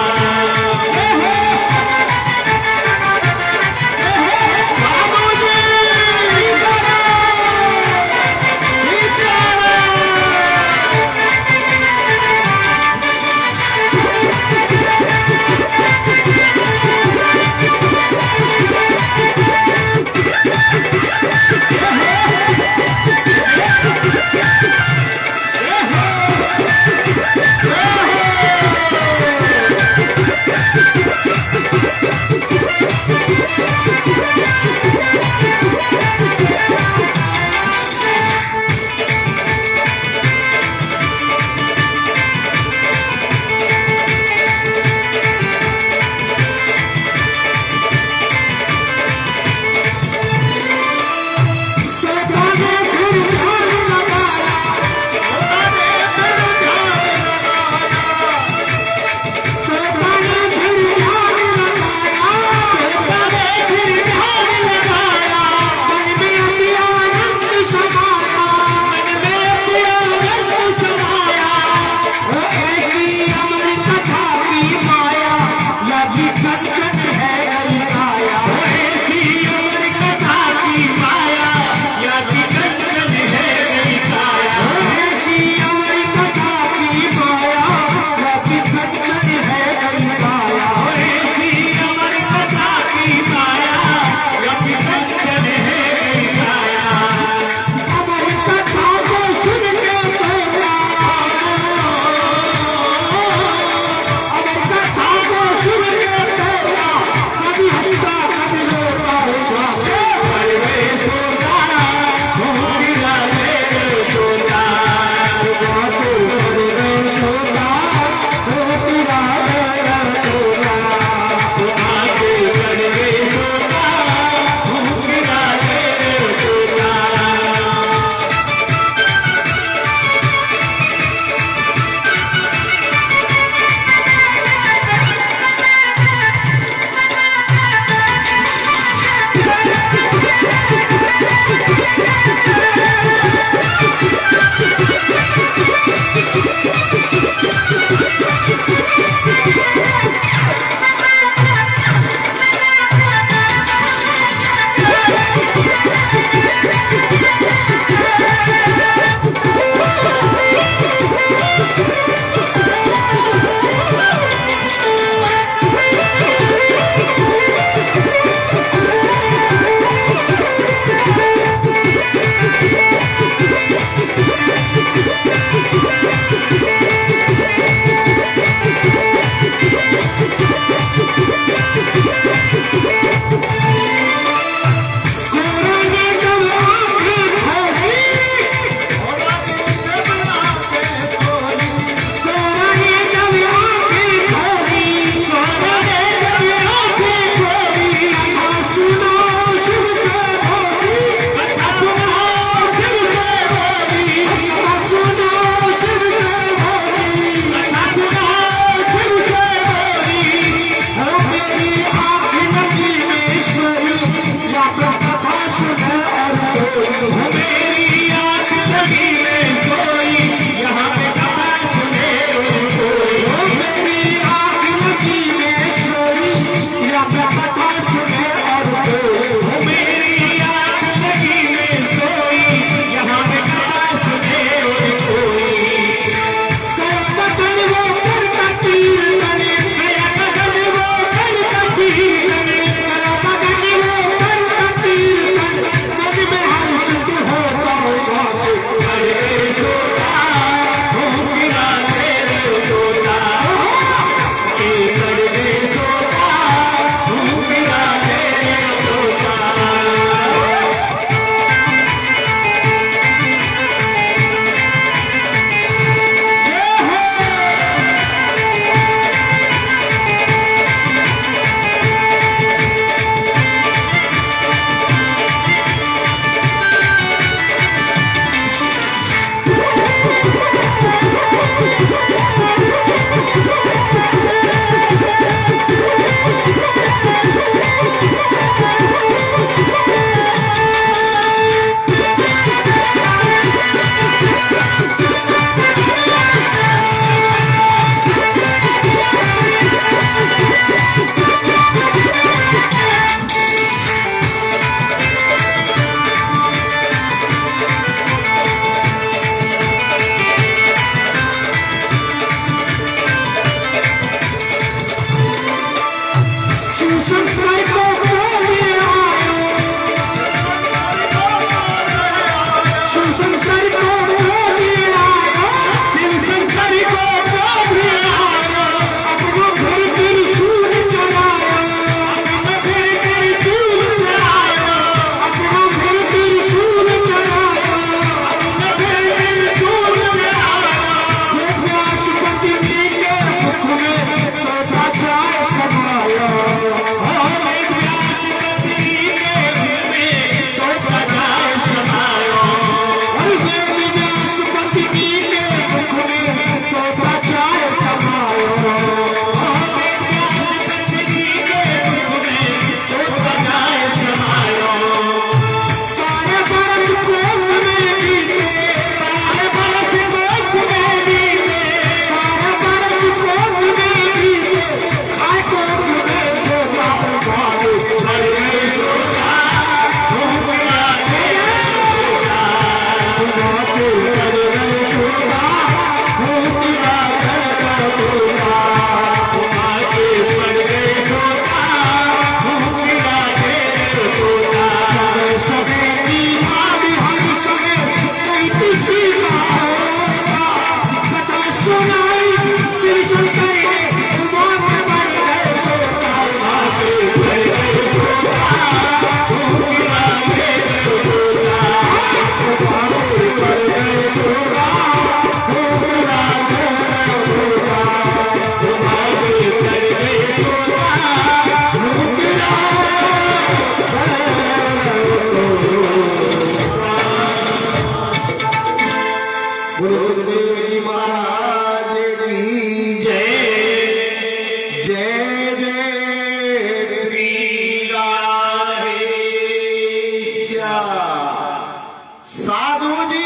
साधु जी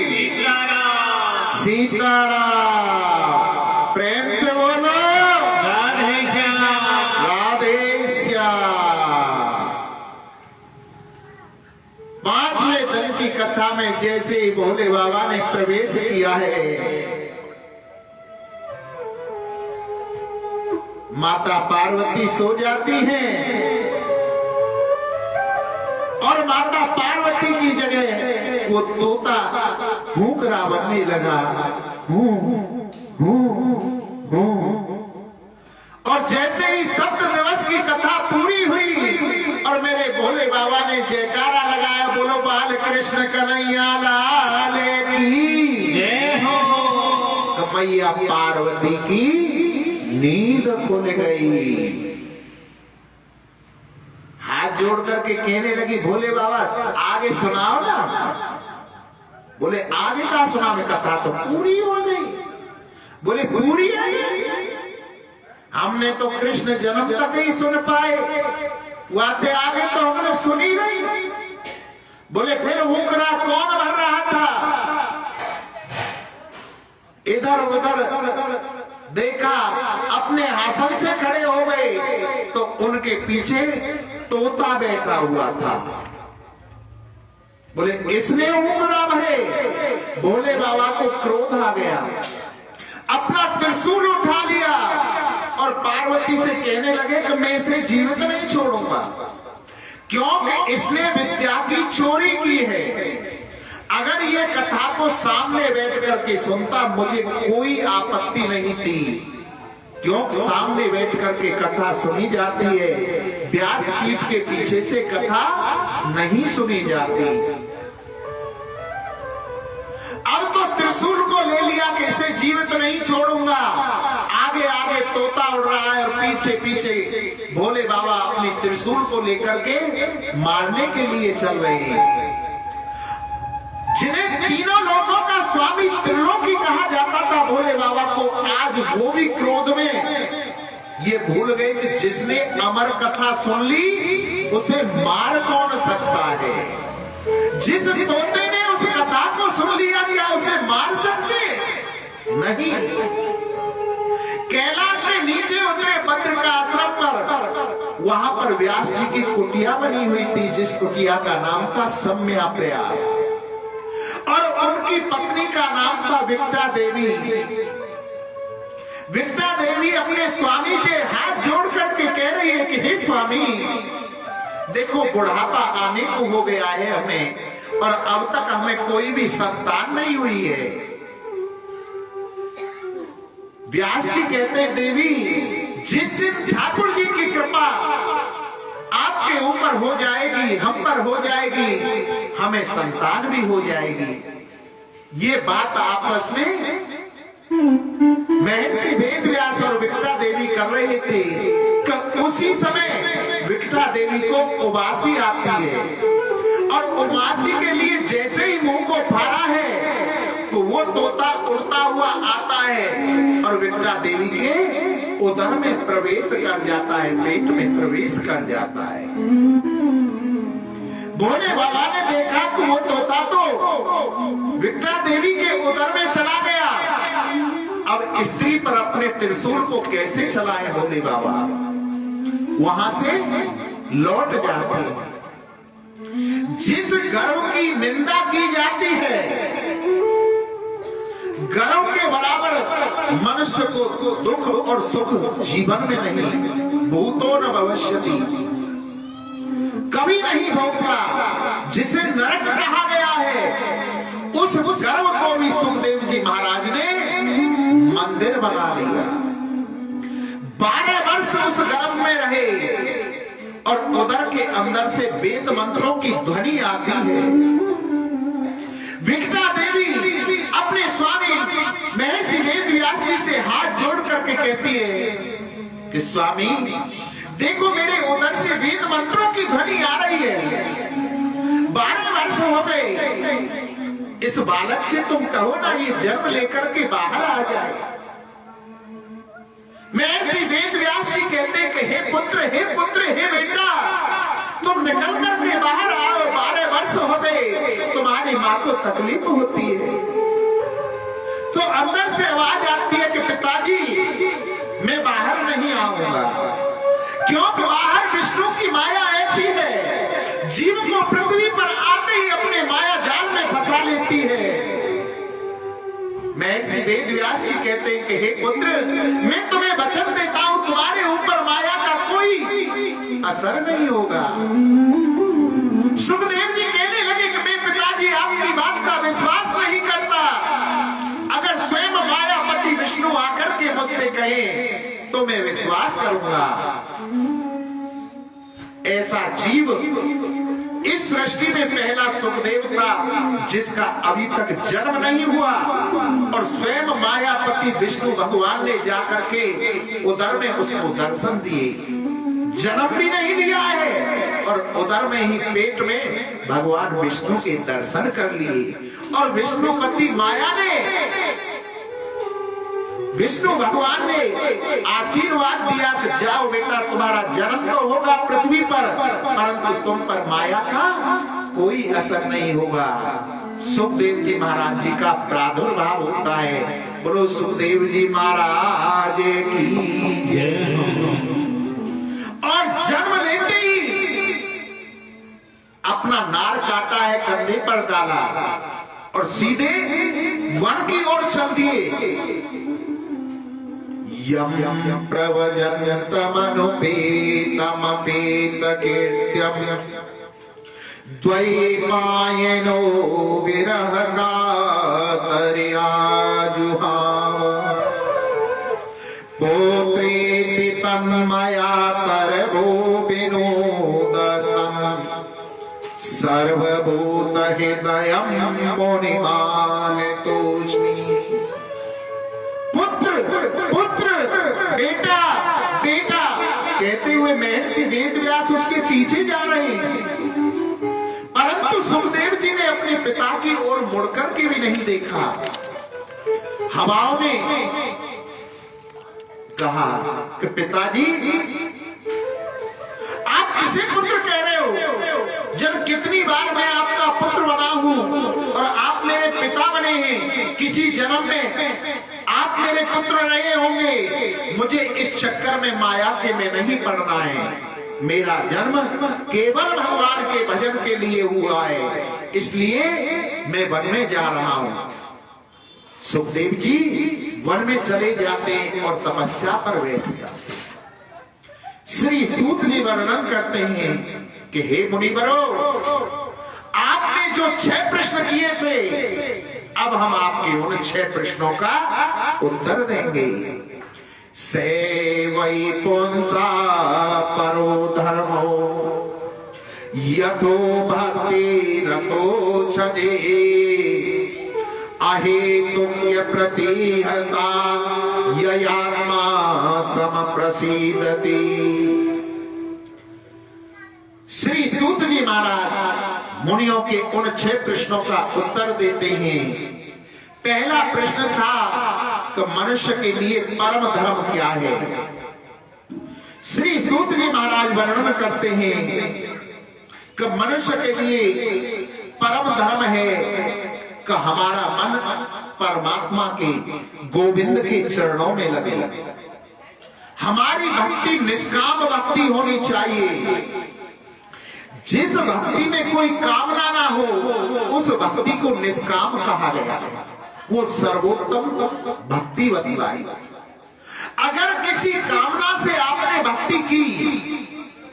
सीताराम सीताराम। प्रेम से बोलो राधे श्याम। राधे श्याम। पांचवें दिन की कथा में जैसे ही भोले बाबा ने प्रवेश किया है, माता पार्वती सो जाती हैं और माता पार्वती की जगह वो तोता भूखरा बनने लगा। हूं हूं हूं। और जैसे ही सप्त दिवस की कथा पूरी हुई और मेरे भोले बाबा ने जयकारा लगाया, बोलो बाल कृष्ण कन्हैया लाल की जय हो। तो मैया पार्वती की नींद खुल गई। हाथ जोड़ करके कहने लगी, भोले बाबा आगे सुनाओ ना। बोले आगे का सुनाओ, कथा तो पूरी हो गई। बोले पूरी है, हमने तो कृष्ण जन्म तक ही सुन पाए, वाते आगे तो हमने सुनी नहीं। बोले फिर हुकरा कौन भर रहा था? इधर उधर देखा, अपने आसन से खड़े हो गए तो उनके पीछे तोता बैठा हुआ था। बोले इसने हुकरा भरे। भोले बाबा को क्रोध आ गया, अपना त्रिशूल उठा लिया और पार्वती से कहने लगे कि मैं इसे जीवित नहीं छोड़ूंगा, क्योंकि इसने विद्या की चोरी की है। अगर ये कथा को सामने बैठ करके सुनता मुझे कोई आपत्ति नहीं थी, क्योंकि सामने बैठ करके कथा सुनी जाती है, व्यासपीठ के पीछे से कथा नहीं सुनी जाती। अब तो त्रिशूल को ले लिया कि इसे जीवित नहीं छोड़ूंगा। आगे आगे तोता उड़ रहा है और पीछे पीछे भोले बाबा अपनी त्रिशूल को लेकर के मारने के लिए चल रहे हैं। जिन्हें तीनों लोगों का स्वामी त्रिलोकी कहा जाता था भोले बाबा को, आज वो भी क्रोध में ये भूल गए कि जिसने अमर कथा सुन ली उसे मार कौन सकता है। जिस तोते ने उस कथा को सुन लिया, क्या उसे मार सकते? नहीं। कैलाश से नीचे उतरे बद्र का आश्रम पर, वहां पर व्यास जी की कुटिया बनी हुई थी, जिस कुटिया का नाम था सम्या प्रयास, और उनकी पत्नी का नाम था विकटा देवी। विकटा देवी अपने स्वामी से हाथ जोड़ करके कह रही है कि हे स्वामी, देखो बुढ़ापा आने को हो गया है हमें, और अब तक हमें कोई भी संतान नहीं हुई है। व्यास जी कहते हैं, देवी जिस दिन ठाकुर जी की कृपा आपके ऊपर हो जाएगी, हम पर हो जाएगी, हमें संतान भी हो जाएगी। ये बात आपस में महर्षि वेदव्यास और विकटा देवी कर रहे थे। उसी समय विकटा देवी को उबासी आती है, और उबासी के लिए जैसे ही मुंह को फाड़ा है तो वो तोता उड़ता हुआ आता है और विकटा देवी के उदर में प्रवेश कर जाता है, पेट में प्रवेश कर जाता है। भोले बाबा ने देखा कि वो तोता तो विकटा देवी के उदर में चला गया। अब स्त्री पर अपने त्रिशूल को कैसे चलाए भोले बाबा? वहां से लौट जाते हैं। जिस गर्व की निंदा की जाती है, गर्व के बराबर मनुष्य को दुख और सुख जीवन में नहीं, भूतो न भविष्यति, कभी नहीं भोगता। जिसे नरक कहा गया है, उस गर्व को भी सुखदेव जी महाराज ने मंदिर बना लिया। 12 वर्ष उस गर्भ में रहे और उदर के अंदर से वेद मंत्रों की ध्वनि आती है। विकटा देवी अपने स्वामी महर्षि वेदव्यास जी से हाथ जोड़ करके कहती है कि स्वामी देखो, मेरे उदर से वेद मंत्रों की ध्वनि आ रही है। 12 वर्ष हो गए, इस बालक से तुम कहो ना ये जन्म लेकर के बाहर आ जाए। महर्षि वेदव्यास जी कहते कि हे पुत्र, हे पुत्र, हे बेटा, तुम निकल करके बाहर आओ, 12 वर्ष हो गए, तुम्हारी माँ को तकलीफ होती है। तो अंदर से आवाज आती है कि पिताजी मैं बाहर नहीं आऊंगा, क्योंकि बाहर विष्णु की माया ऐसी है, जीव को पृथ्वी पर आते ही अपने माया जाल में फंसा लेती है। महर्षि वेद व्यास जी कहते हैं कि हे पुत्र, मैं तुम्हें वचन देता हूं, तुम्हारे ऊपर माया का कोई असर नहीं होगा। सुखदेव जी कहने लगे कि मैं पिताजी आपकी बात का विश्वास नहीं करता। अगर स्वयं मायापति विष्णु आकर के मुझसे कहे तो मैं विश्वास करूंगा। ऐसा जीव इस सृष्टि में पहला सुखदेव था जिसका अभी तक जन्म नहीं हुआ, और स्वयं मायापति विष्णु भगवान ने जाकर के उदर में उसको दर्शन दिए। जन्म भी नहीं लिया है और उदर में ही पेट में भगवान विष्णु के दर्शन कर लिए। और विष्णुपति माया ने, विष्णु भगवान ने आशीर्वाद दिया कि जाओ बेटा, तुम्हारा जन्म तो होगा पृथ्वी पर, परंतु तुम पर माया का कोई असर नहीं होगा। सुखदेव जी महाराज जी का प्रादुर्भाव होता है। बोलो सुखदेव जी महाराज की जय। और जन्म लेते ही अपना नार काटा है, कंधे पर डाला और सीधे वन की ओर चल दिए। यम प्रवजन्तमनुपेतमपेत कीर्त्यम द्वैपायनो विरह कातर्याजुहाव पुत्रेति तन्मया तरवो विनोदसं सर्वभूत हृदयं मुनिमान तोष्मि। बेटा बेटा कहते हुए महर्षि वेद व्यास उसके पीछे जा रहे हैं, परंतु सुखदेव जी ने अपने पिता की ओर मुड़कर के भी नहीं देखा। हवाओं ने कहा कि पिताजी आप किसे पुत्र कह रहे हो? जब कितनी बार मैं आपका पुत्र बना हूं और आप मेरे पिता बने हैं, किसी जन्म में आप मेरे पुत्र रहे होंगे। मुझे इस चक्कर में माया के में नहीं पड़ना है। मेरा जन्म केवल भगवान के भजन के लिए हुआ है, इसलिए मैं वन में जा रहा हूं। सुखदेव जी वन में चले जाते हैं और तपस्या पर बैठ जाते। श्री सूत जी वर्णन करते हैं कि हे मुनिवरों, आपने जो 6 प्रश्न किए थे, अब हम आपके उन 6 प्रश्नों का उत्तर देंगे। सेवै पुंसा परो धर्मो यथो भक्ति रतो छदे अहेतुक्य प्रतिहता ययात्मा समप्रसीदति। श्री सूत जी महाराज मुनियों के उन 6 प्रश्नों का उत्तर देते हैं। पहला प्रश्न था कि मनुष्य के लिए परम धर्म क्या है। श्री सूत जी महाराज वर्णन करते हैं कि मनुष्य के लिए परम धर्म है कि हमारा मन परमात्मा के गोविंद के चरणों में लगे। हमारी भक्ति निष्काम भक्ति होनी चाहिए। जिस भक्ति में कोई कामना ना हो उस भक्ति को निष्काम कहा गया, वो सर्वोत्तम भक्ति बतलाई। अगर किसी कामना से आपने भक्ति की,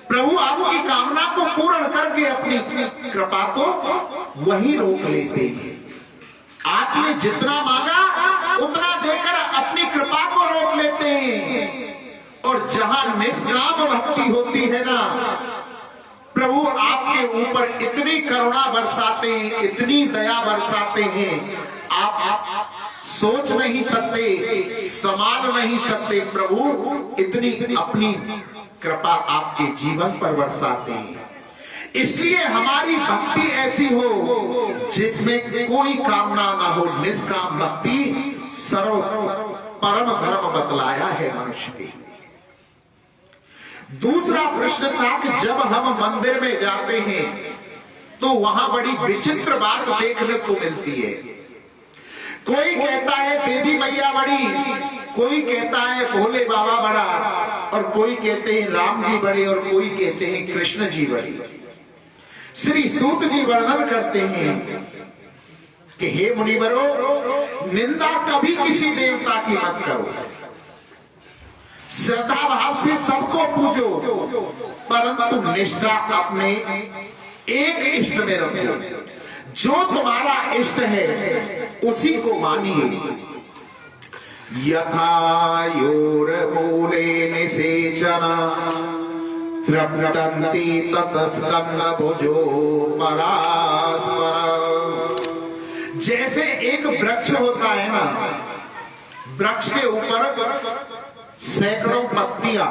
प्रभु आपकी कामना को पूर्ण करके अपनी कृपा को वही रोक लेते हैं। आपने जितना मांगा उतना देकर अपनी कृपा को रोक लेते हैं। और जहां निष्काम भक्ति होती है ना, प्रभु आपके ऊपर इतनी करुणा बरसाते हैं, इतनी दया बरसाते हैं, आप सोच नहीं सकते, संभाल नहीं सकते। प्रभु इतनी अपनी कृपा आपके जीवन पर बरसाते हैं। इसलिए हमारी भक्ति ऐसी हो जिसमें कोई कामना ना हो, निष्काम भक्ति सर्व परम धर्म बतलाया है मनुष्य के। दूसरा प्रश्न था कि जब हम मंदिर में जाते हैं तो वहां बड़ी विचित्र बात देखने को मिलती है। कोई कहता है देवी मैया बड़ी, कोई कहता है भोले बाबा बड़ा, और कोई कहते हैं राम जी बड़े, और कोई कहते हैं कृष्ण जी बड़ी। श्री सूत जी वर्णन करते हैं कि हे मुनिवरों, निंदा कभी किसी देवता की मत करो, श्रद्धा भाव से सबको पूजो, परंतु निष्ठा अपने एक इष्ट में रखो। जो तुम्हारा इष्ट है उसी को मानिए। यथा योरमूले निसेचना तृप्तन्ति ततस्कन्धभुजो परास्पर। जैसे एक वृक्ष होता है ना, वृक्ष के ऊपर सैकड़ों पत्तियां,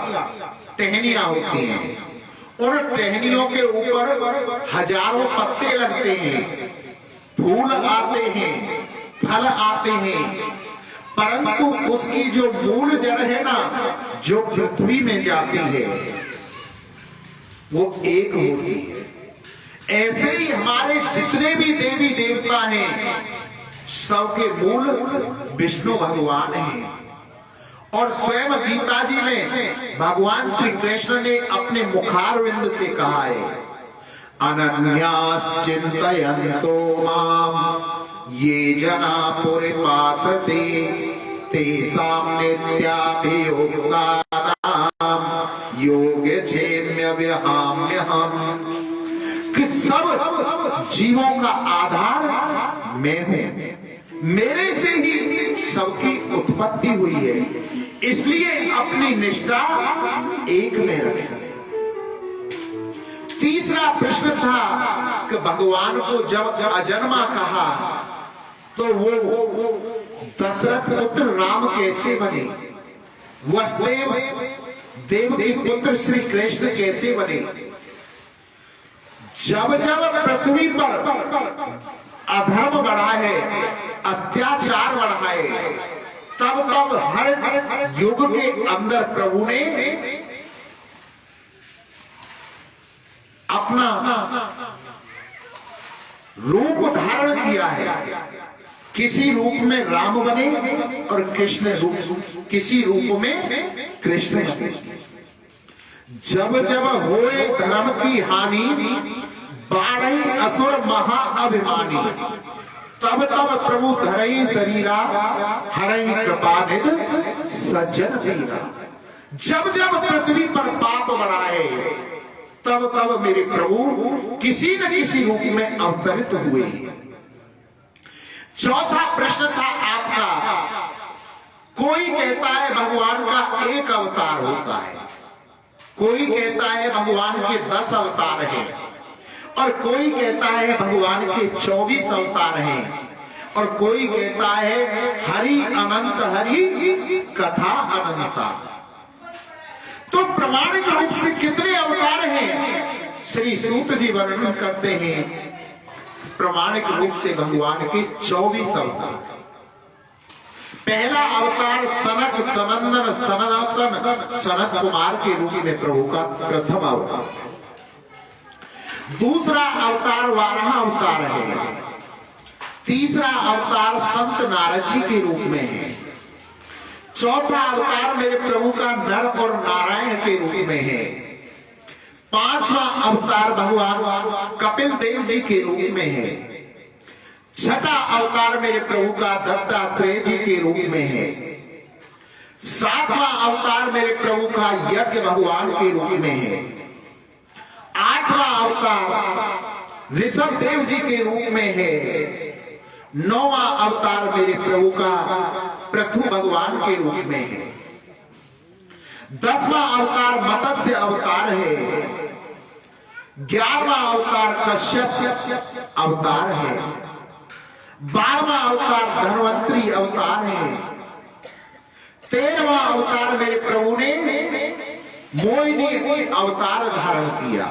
टहनियां होती हैं, उन टहनियों के ऊपर हजारों पत्ते लगते हैं, फूल आते हैं, फल आते हैं, परंतु उसकी जो मूल जड़ है ना, जो पृथ्वी में जाती है, वो एक होती है। ऐसे ही हमारे जितने भी देवी देवता हैं, सबके मूल विष्णु भगवान हैं। और स्वयं गीता जी में भगवान श्री कृष्ण ने अपने मुखारविंद से कहा है, अनन्यास चिंतयन्तो माम ये जना पुरिपासते तेषां नित्याभियोक्तानां योगक्षेम्यहम्। कि सब जीवों का आधार मैं हूं, मेरे से ही सबकी उत्पत्ति हुई है, इसलिए अपनी निष्ठा एक में रखें। तीसरा प्रश्न था कि भगवान को जब अजन्मा कहा तो वो दशरथ पुत्र राम कैसे बने, वसुदेव देव के पुत्र श्री कृष्ण कैसे बने। जब जब पृथ्वी पर अधर्म बढ़ा है, अत्याचार बढ़ा है, तब तब हर युग के अंदर प्रभु ने अपना रूप धारण किया है। किसी रूप में राम बने और कृष्ण रूप, किसी रूप में कृष्ण बने। जब जब होए धर्म की हानि, बाढ़ई असुर महाअभिमानी, तब तब प्रभु धरई शरीरा, हरई कृपानिधि सज्जन वीरा। जब जब पृथ्वी पर पाप बढ़ा है, तब तब मेरे प्रभु किसी न किसी रूप में अवतरित हुए। चौथा प्रश्न था आपका, कोई कहता है भगवान का एक अवतार होता है, कोई कहता है भगवान के 10 अवतार हैं, और कोई कहता है भगवान के 24 अवतार हैं, और कोई कहता है हरि अनंत हरि कथा अनंता। तो प्रमाणिक रूप से कितने अवतार हैं? श्री सूत जी वर्णन करते हैं, प्रमाणिक रूप से भगवान के 24 अवतार। पहला अवतार सनक सनंदन सनातन सनत कुमार के रूप में प्रभु का प्रथम अवतार। दूसरा अवतार वाराह अवतार है। तीसरा अवतार संत नारद जी के रूप में है। चौथा अवतार मेरे प्रभु का नर और नारायण के रूप में है। पांचवा अवतार भगवान कपिल देव जी के रूप में है। छठा अवतार मेरे प्रभु का दत्तात्रेय जी के रूप में है। सातवां अवतार मेरे प्रभु का यज्ञ भगवान के रूप में है। आठवां अवतार ऋषभ देव जी के रूप में है। नौवां अवतार मेरे प्रभु का पृथु भगवान के रूप में है। 10वां अवतार मत्स्य अवतार है। 11वां अवतार कश्यप अवतार है। 12वां अवतार धन्वंतरी अवतार है। 13वां अवतार मेरे प्रभु ने मोहिनी अवतार धारण किया।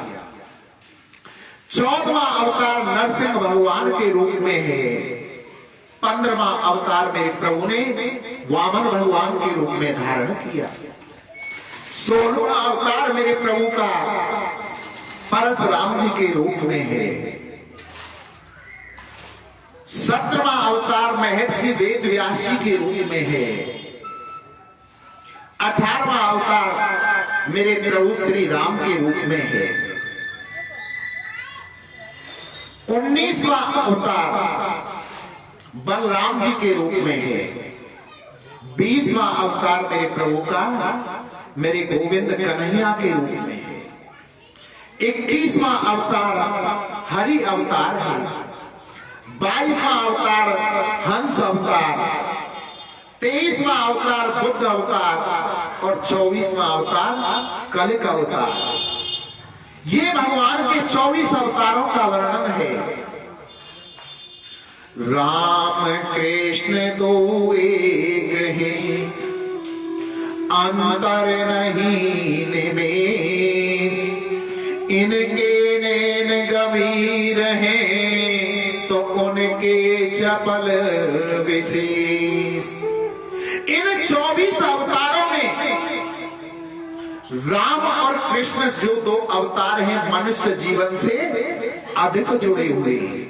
14वां अवतार नरसिंह भगवान के रूप में है। 15वां अवतार मेरे प्रभु ने वामन भगवान के रूप में धारण किया। 16वां अवतार मेरे प्रभु का परशुराम जी के रूप में है। 17वां अवतार महर्षि वेद व्यास जी के रूप में है। 18वां अवतार मेरे प्रभु श्री राम के रूप में है। 19वां अवतार बलराम जी के रूप में है। 20वां अवतार मेरे प्रभु का मेरे गोविंद कन्हैया के रूप में है। 21वां अवतार हरि अवतार है। 22वां अवतार हंस अवतार, 23वां अवतार बुद्ध अवतार और 24वां अवतार कलिक अवतार। ये भगवान के 24 अवतारों का वर्णन है। राम कृष्ण दो एक हैं, अंतर नहीं निमेष, इनके नैन गंभीर हैं तो उनके चपल विशेष। इन 24 अवतारों में राम और कृष्ण जो दो अवतार हैं मनुष्य जीवन से अधिक जुड़े हुए हैं,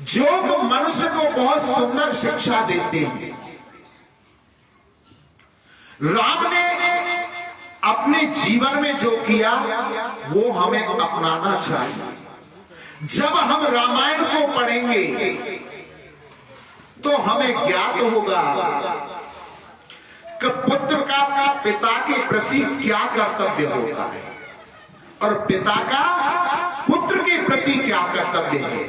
जो मनुष्य को बहुत सुंदर शिक्षा देते हैं। राम ने अपने जीवन में जो किया वो हमें अपनाना चाहिए। जब हम रामायण को पढ़ेंगे तो हमें ज्ञात होगा कि पुत्र का पिता के प्रति क्या कर्तव्य होता है और पिता का पुत्र के प्रति क्या कर्तव्य है,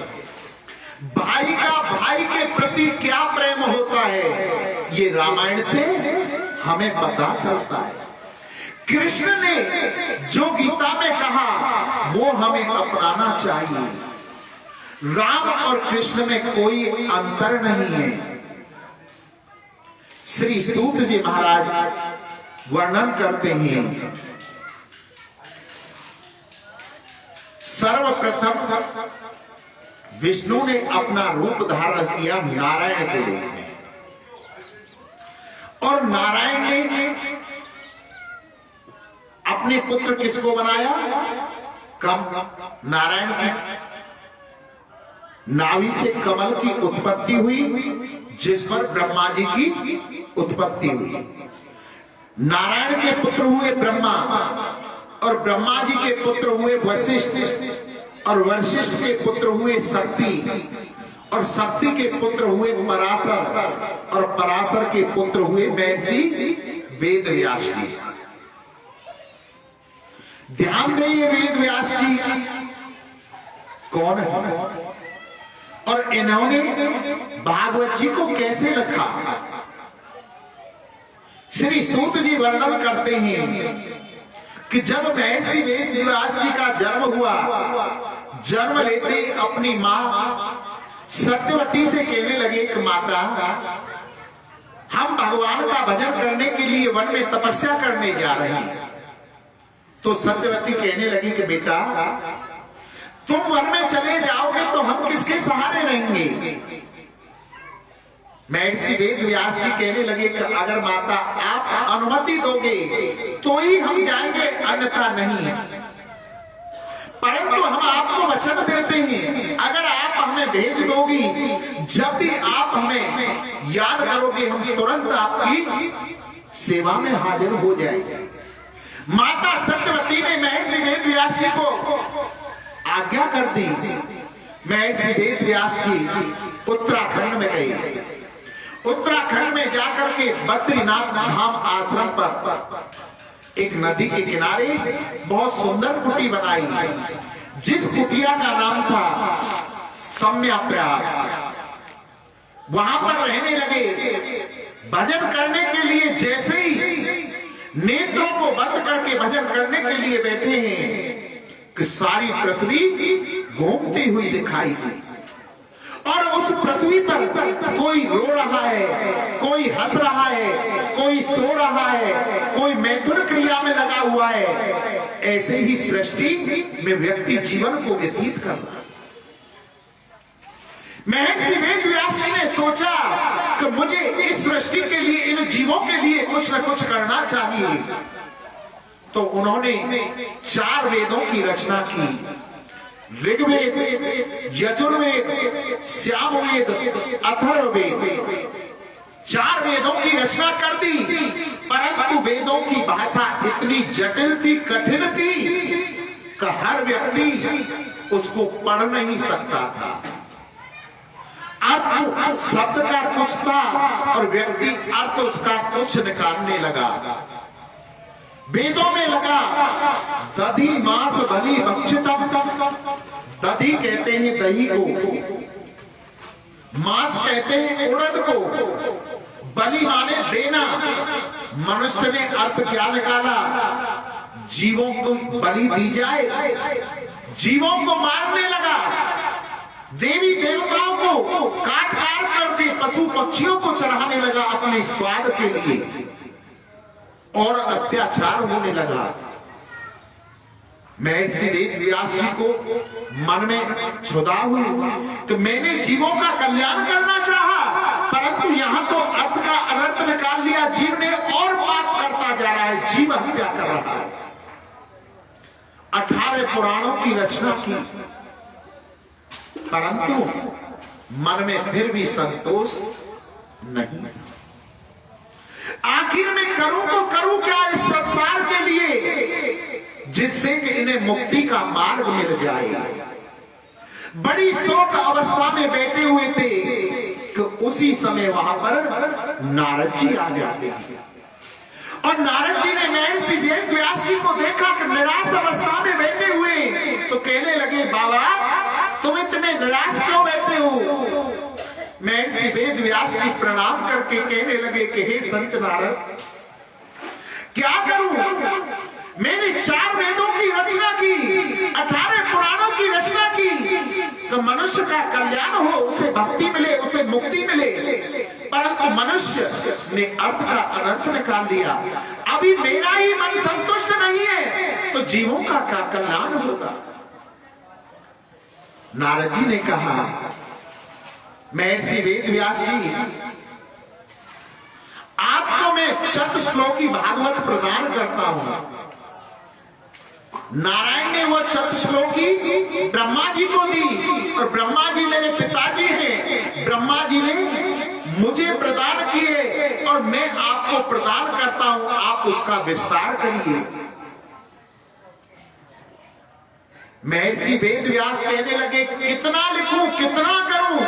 भाई का भाई के प्रति क्या प्रेम होता है, ये रामायण से हमें पता चलता है। कृष्ण ने जो गीता में कहा वो हमें अपनाना चाहिए। राम और कृष्ण में कोई अंतर नहीं है। श्री सूत जी महाराज वर्णन करते हैं, सर्वप्रथम विष्णु ने अपना रूप धारण किया नारायण के रूप में, और नारायण ने अपने पुत्र किसको बनाया? नारायण की नाभि से कमल की उत्पत्ति हुई, जिस पर ब्रह्मा जी की उत्पत्ति हुई। नारायण के पुत्र हुए ब्रह्मा, और ब्रह्मा जी के पुत्र हुए वशिष्ठ, और वशिष्ठ के पुत्र हुए शक्ति, और शक्ति के पुत्र हुए पराशर, और पराशर के पुत्र हुए महर्षि वेद व्यास जी। ध्यान देइए, वेद व्यास जी कौन है और इन्होंने भागवत जी को कैसे लिखा? श्री सूत जी वर्णन करते हैं कि जब महर्षि वेद व्यास जी का जन्म हुआ, जन्म लेते अपनी मां सत्यवती से कहने लगे कि माता, हम भगवान का भजन करने के लिए वन में तपस्या करने जा रहे हैं। तो सत्यवती कहने लगी कि बेटा, तुम वन में चले जाओगे तो हम किसके सहारे रहेंगे? महर्षि वेद व्यास जी कहने लगे कि अगर माता आप अनुमति दोगे तो ही हम जाएंगे, अन्यथा नहीं। परंतु हम आपको वचन देते हैं, अगर आप हमें भेज दोगी, जब भी आप हमें याद करोगे हम तुरंत आपकी सेवा में हाजिर हो जाएंगे। माता सत्यवती ने महर्षि वेद व्यास जी को आज्ञा कर दी। महर्षि वेद व्यास जी उत्तराखंड में गए। उत्तराखंड में जाकर के बद्रीनाथ धाम आश्रम पर एक नदी के किनारे बहुत सुंदर कुटी बनाई, जिस कुटिया का नाम था सम्यप्रयास। वहां पर रहने लगे। भजन करने के लिए जैसे ही नेत्रों को बंद करके भजन करने के लिए बैठे हैं कि सारी पृथ्वी घूमती हुई दिखाई दी, और उस पृथ्वी पर कोई रो रहा है, कोई हंस रहा है, कोई सो रहा है, कोई मैथुन क्रिया में लगा हुआ है। ऐसे ही सृष्टि में व्यक्ति जीवन को व्यतीत कर रहा है। महर्षि वेद व्यास जी ने सोचा कि मुझे इस सृष्टि के लिए, इन जीवों के लिए कुछ न कुछ करना चाहिए। तो उन्होंने 4 वेदों की रचना की। ऋग्वेद, यजुर्वेद, सामवेद, अथर्ववेद, 4 वेदों की रचना कर दी। परंतु वेदों की भाषा इतनी जटिल थी, कठिन थी कि हर व्यक्ति उसको पढ़ नहीं सकता था। अर्थ शब्द का कुछ था और व्यक्ति अर्थ उसका कुछ निकालने लगा। वेदों में लगा दधि मांस बलि भक्षितम। दधि कहते हैं दही को, मांस कहते हैं उड़द को, बलि माने देना। मनुष्य ने अर्थ क्या निकाला? जीवों को बलि दी जाए, जीवों को मारने लगा, देवी देवताओं को काट काट करके पशु पक्षियों को चढ़ाने लगा अपने स्वाद के लिए, और अत्याचार होने लगा। महर्षि वेद व्यास जी को मन में क्षुधा हुई कि मैंने जीवों का कल्याण करना चाहा, परंतु यहां तो अर्थ का अनर्थ निकाल लिया। जीव ने और पाप करता जा रहा है, जीव हत्या कर रहा है। 18 पुराणों की रचना की, परंतु मन में फिर भी संतोष नहीं। आखिर में करूं तो करूं क्या इस संसार के लिए, जिससे कि इन्हें मुक्ति का मार्ग मिल जाए। बड़ी शोक अवस्था में बैठे हुए थे कि उसी समय वहां पर नारद जी आ जाते हैं। और नारद जी ने महर्षि वेद व्यास जी को देखा कि निराश अवस्था में बैठे हुए, तो कहने लगे, बाबा तुम इतने निराश क्यों बैठे हो? महर्षि वेद व्यास जी प्रणाम करके कहने लगे कि हे संत नारद, क्या करूं? मैंने 4 वेदों की रचना की, 18 पुराणों की रचना की, तो मनुष्य का कल्याण हो, उसे भक्ति मिले, उसे मुक्ति मिले, परंतु मनुष्य ने अर्थ का अनर्थ निकाल लिया। अभी मेरा ही मन संतुष्ट नहीं है तो जीवों का क्या कल्याण होगा? नारद जी ने कहा, महर्षि वेद व्यास जी, आपको मैं शतश्लोकी भागवत प्रदान करता हूं। नारायण ने वो शतश्लोकी ब्रह्मा जी को दी, और ब्रह्मा जी मेरे पिताजी हैं। ब्रह्मा जी ने मुझे प्रदान किए और मैं आपको प्रदान करता हूं, आप उसका विस्तार करिए। महर्षि वेद व्यास कहने लगे, कितना लिखूं, कितना करूं?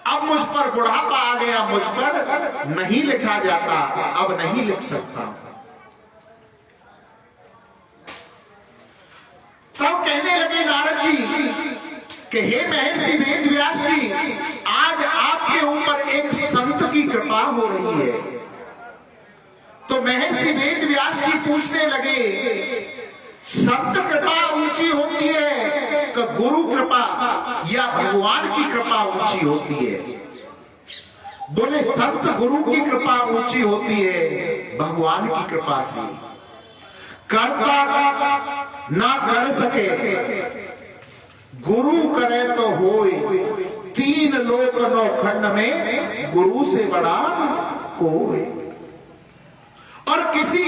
अब मुझ पर बुढ़ापा आ गया, मुझ पर नहीं लिखा जाता, अब नहीं लिख सकता। तब कहने लगे नारद जी कि हे महर्षि वेद व्यास जी, आज आपके ऊपर एक संत की कृपा हो रही है। तो महर्षि वेद व्यास जी पूछने लगे, संत कृपा ऊंची होती है कि गुरु कृपा या भगवान की कृपा ऊंची होती है? बोले, संत गुरु की कृपा ऊंची होती है भगवान की कृपा से। करता ना कर सके, गुरु करे तो होए, 3 लोक 9 खंड में गुरु से बड़ा कोई। और किसी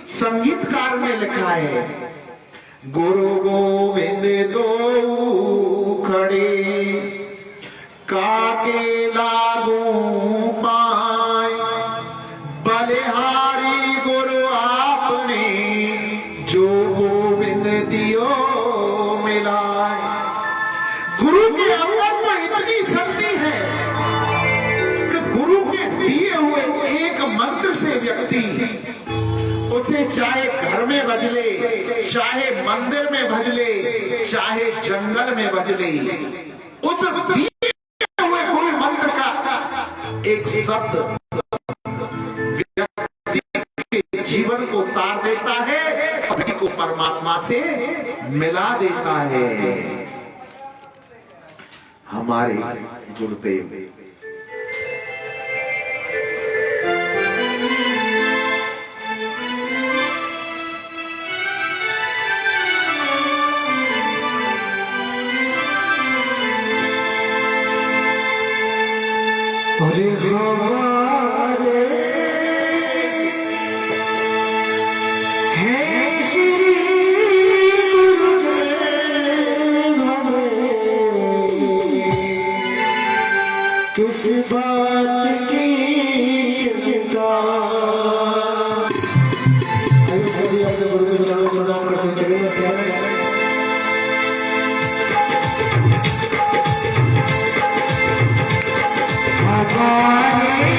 संगीतकार ने लिखा है, गुरु गोविंद दो खड़े, काके लागू पाए, बलिहारी गुरु आपने, जो गोविंद दियो मिलाए। गुरु के अंदर तो इतनी शक्ति है कि गुरु के दिए हुए एक मंत्र से व्यक्ति, उसे चाहे घर में भजले, चाहे मंदिर में भजले, चाहे जंगल में भजले, उस दिए हुए गुरु मंत्र का एक शब्द व्यक्ति के जीवन को तार देता है, व्यक्ति को परमात्मा से मिला देता है। हमारे गुरुदेव अरे हमारे किस बात की चिंता। आइए सभी अपने गुरु के चरणों में प्रणाम करते चलिए। हमारे